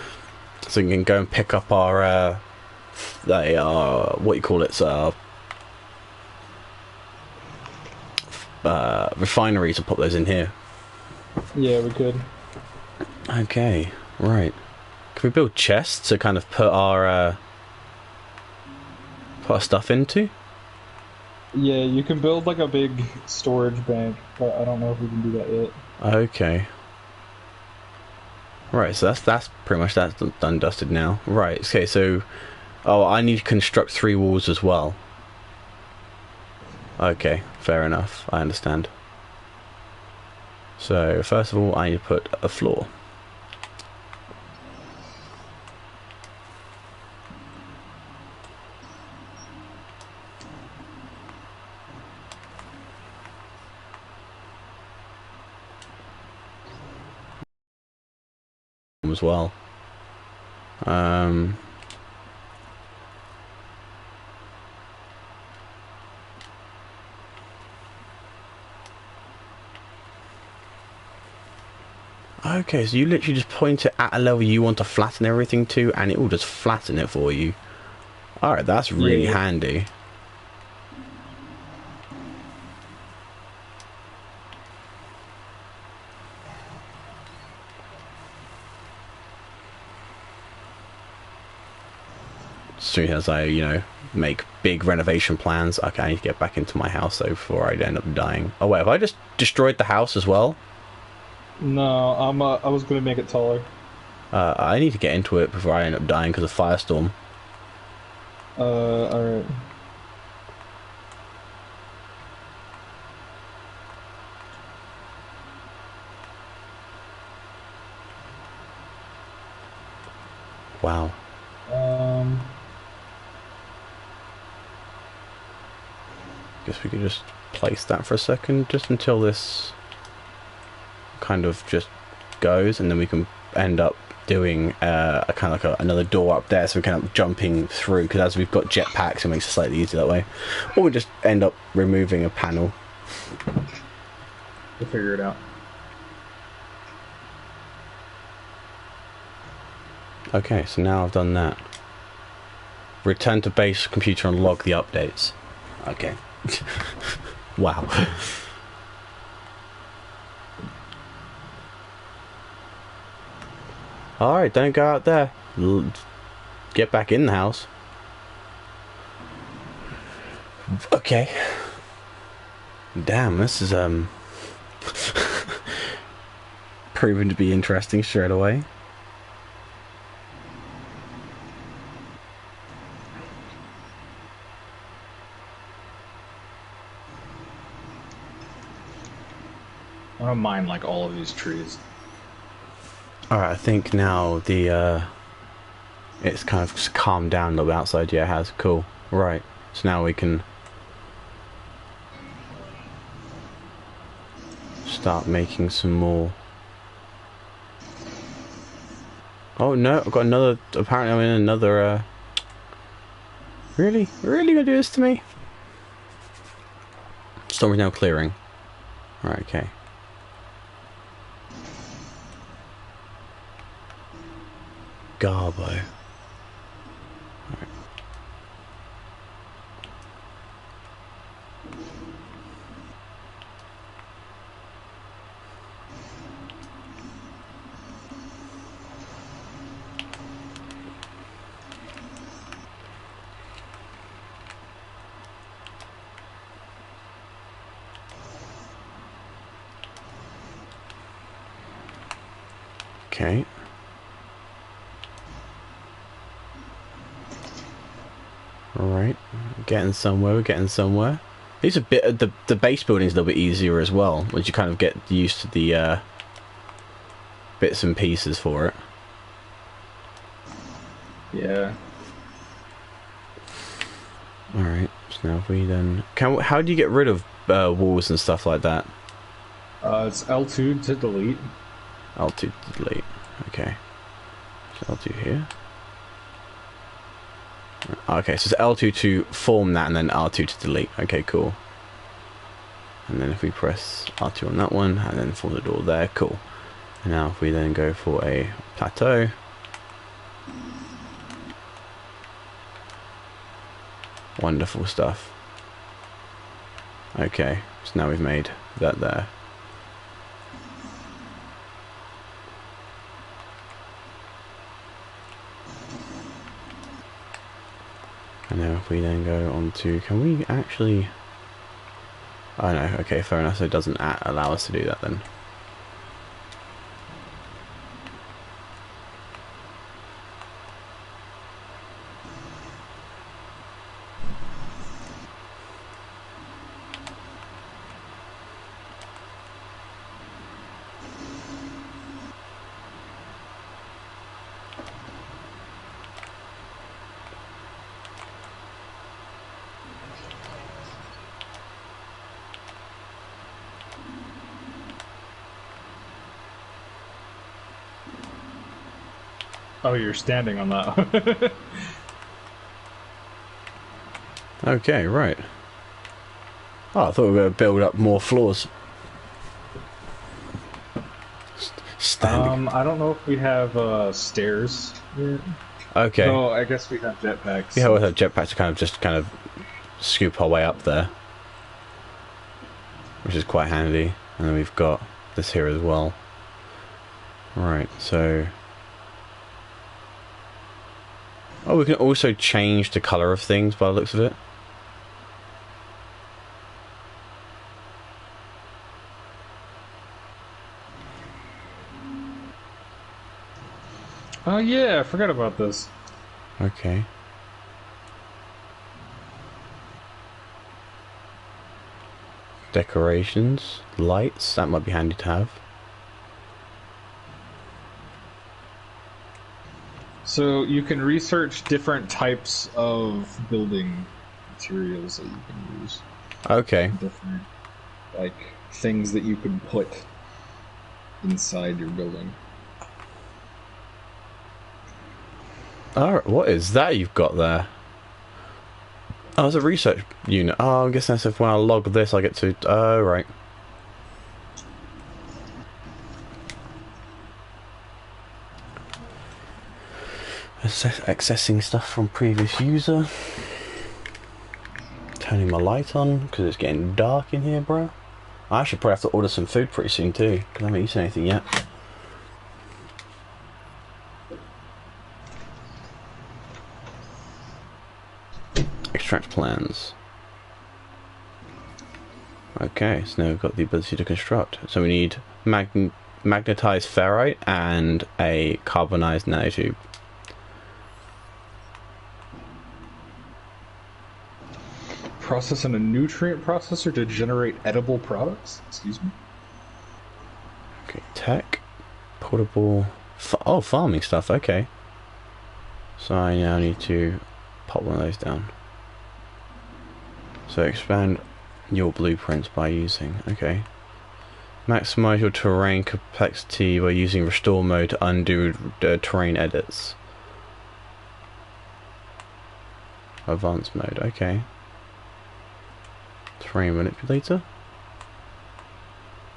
So you can go and pick up our, what you call it, refineries and pop those in here. Yeah, we could. Okay, right. Can we build chests to kind of put our stuff into? Yeah, you can build like a big storage bank, but I don't know if we can do that yet. Okay. Right, so that's pretty much that's done dusted now. Right, okay, so oh, I need to construct 3 walls as well. Okay, fair enough. I understand. So, first of all, I need to put a floor. As well. Okay, so you literally just point it at a level you want to flatten everything to, and it will just flatten it for you. Alright, that's really handy. As soon as I, you know, make big renovation plans, okay, I need to get back into my house though before I end up dying. Oh wait, have I just destroyed the house as well? No, I was gonna make it taller. I need to get into it before I end up dying because of firestorm. Alright. Wow. Guess we could just place that for a second, just until this kind of just goes, and then we can end up doing a kind of like another door up there, so we can end up jumping through, because as we've got jetpacks, it makes it slightly easier that way. Or we just end up removing a panel. We'll figure it out. Okay, so now I've done that. Return to base computer and log the updates. Okay. Wow. Alright, don't go out there. Get back in the house. Okay. Damn, this is proven to be interesting straight away. I don't mind like all of these trees. Alright, I think now the it's kind of just calmed down a little bit outside. Yeah, it has. Cool. Right. So now we can start making some more. Oh no, I've got another. Apparently I'm in another Really gonna do this to me? Storm is now clearing. Right, okay. Garbo. Right. Okay. Alright, getting somewhere, we're getting somewhere. These are the base building's a little bit easier as well, once you kind of get used to the bits and pieces for it. Yeah. Alright, so now if we then how do you get rid of walls and stuff like that? It's L2 to delete. L2 to delete. Okay. So L2 here. Okay, so it's L2 to form that and then R2 to delete. Okay, cool. And then if we press R2 on that one and then form the door there, cool. And now if we then go for a plateau. Wonderful stuff. Okay, so now we've made that there. And now if we then go on to, can we actually, oh no, okay, fair enough, so it doesn't allow us to do that then. Oh, you're standing on that. Okay, right. Oh, I thought we were going to build up more floors. Standing. I don't know if we have stairs yet. Okay. No, I guess we have jetpacks. Yeah, we'll have jetpacks to kind of scoop our way up there, which is quite handy. And then we've got this here as well. Right, so. Oh, we can also change the colour of things by the looks of it. Oh yeah, I forgot about this. Okay. Decorations, lights, that might be handy to have. So you can research different types of building materials that you can use. Okay. Different, like, things that you can put inside your building. Alright, what is that you've got there? Oh, it's a research unit. Oh, I guess that's if when I log this I get to... Oh, right. Accessing stuff from previous user. Turning my light on because it's getting dark in here, bro. I actually probably have to order some food pretty soon too because I haven't eaten anything yet. Extract plans. Okay, so now we've got the ability to construct. So we need magnetized ferrite and a carbonized nanotube. Process in a nutrient processor to generate edible products? Excuse me? Okay, tech. Portable... oh, farming stuff, okay. So I now need to pop one of those down. So expand your blueprints by using... okay. Maximize your terrain complexity by using restore mode to undo terrain edits. Advanced mode, okay. Terrain manipulator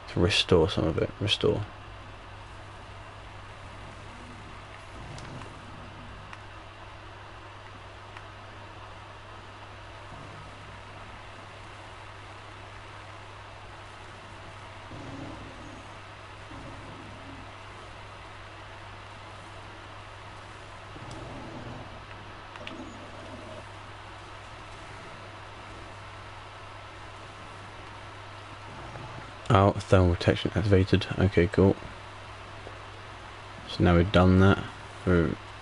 to restore some of it. Restore. Oh, thermal protection activated. Okay, cool. So now we've done that.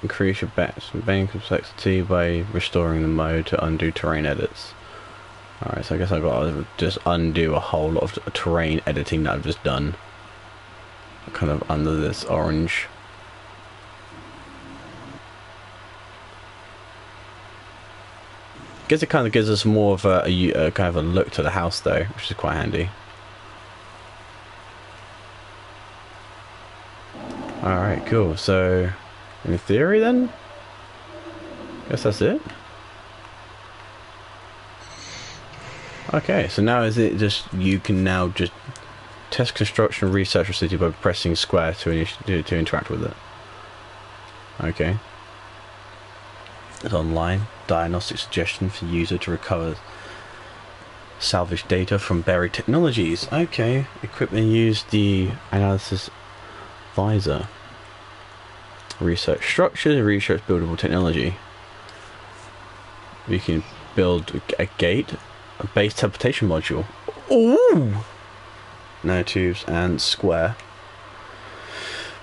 Increase your bang complexity by restoring the mode to undo terrain edits. Alright, so I guess I've got to just undo a whole lot of terrain editing that I've just done. Kind of under this orange. Guess it kind of gives us more of a kind of a look to the house though, which is quite handy. Alright, cool. So, in theory then, guess that's it. Okay, so now is it just, you can now just test construction research your city by pressing square to interact with it. Okay. It's online. Diagnostic suggestion for user to recover salvage data from buried technologies. Okay. Equipment use the analysis visor. Research structures, research buildable technology. We can build a gate, a base teleportation module. Ooh! Nanotubes and square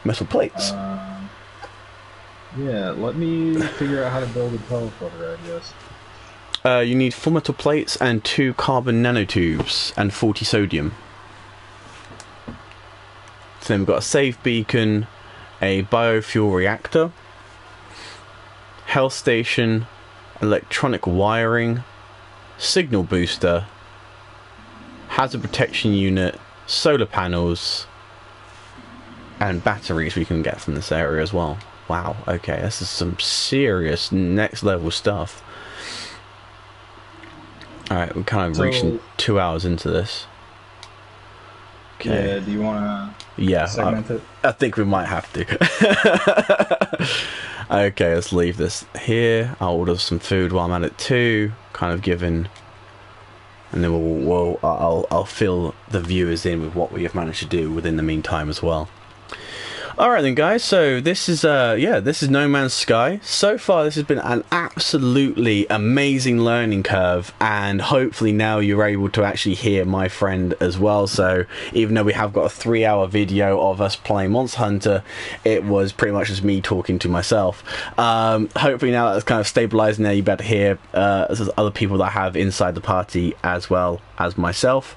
metal plates. Yeah, let me figure out how to build a teleporter, I guess. You need 4 metal plates and 2 carbon nanotubes and 40 sodium. So then we've got a save beacon, a biofuel reactor, health station, electronic wiring, signal booster, hazard protection unit, solar panels, and batteries we can get from this area as well. Wow, okay, this is some serious next level stuff. Alright, we're kind of reaching 2 hours into this. Okay. Yeah, do you want to segment it? I think we might have to. Okay, let's leave this here. I'll order some food while I'm at it too. Kind of given, and then I'll fill the viewers in with what we have managed to do within the meantime as well. Alright then guys, so this is this is No Man's Sky. So far this has been an absolutely amazing learning curve, and hopefully now you're able to actually hear my friend as well. So even though we have got a 3-hour video of us playing Monster Hunter, it was pretty much just me talking to myself. Hopefully now that's kind of stabilized, now you better hear other people that I have inside the party as well as myself.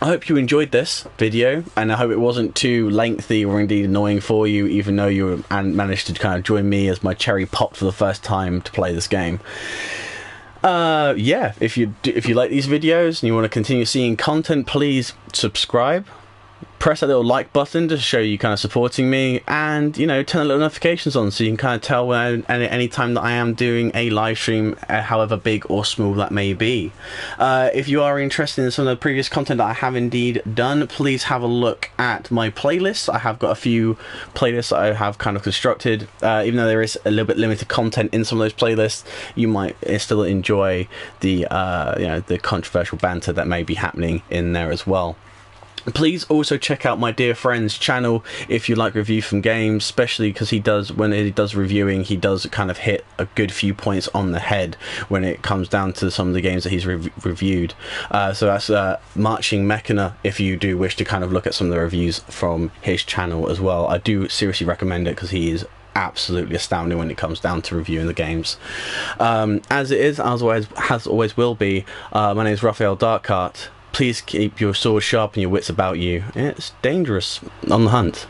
I hope you enjoyed this video, and I hope it wasn't too lengthy or indeed annoying for you, even though you managed to kind of join me as my cherry popped for the first time to play this game. Yeah, if you like these videos and you want to continue seeing content, please subscribe, press that little like button to show you kind of supporting me, and you know, turn the little notifications on so you can kind of tell when any time that I am doing a live stream, however big or small that may be. If you are interested in some of the previous content that I have indeed done, please have a look at my playlists. I have got a few playlists that I have kind of constructed. Even though there is a little bit limited content in some of those playlists, you might still enjoy the you know, the controversial banter that may be happening in there as well. Please also check out my dear friend's channel if you like review from games, especially because he does, when he does reviewing, he does kind of hit a good few points on the head when it comes down to some of the games that he's reviewed. So that's Marching Mechana, if you do wish to kind of look at some of the reviews from his channel as well. I do seriously recommend it because he is absolutely astounding when it comes down to reviewing the games. As it is, as always will be, my name is Raphael Darkheart. Please keep your sword sharp and your wits about you. It's dangerous on the hunt.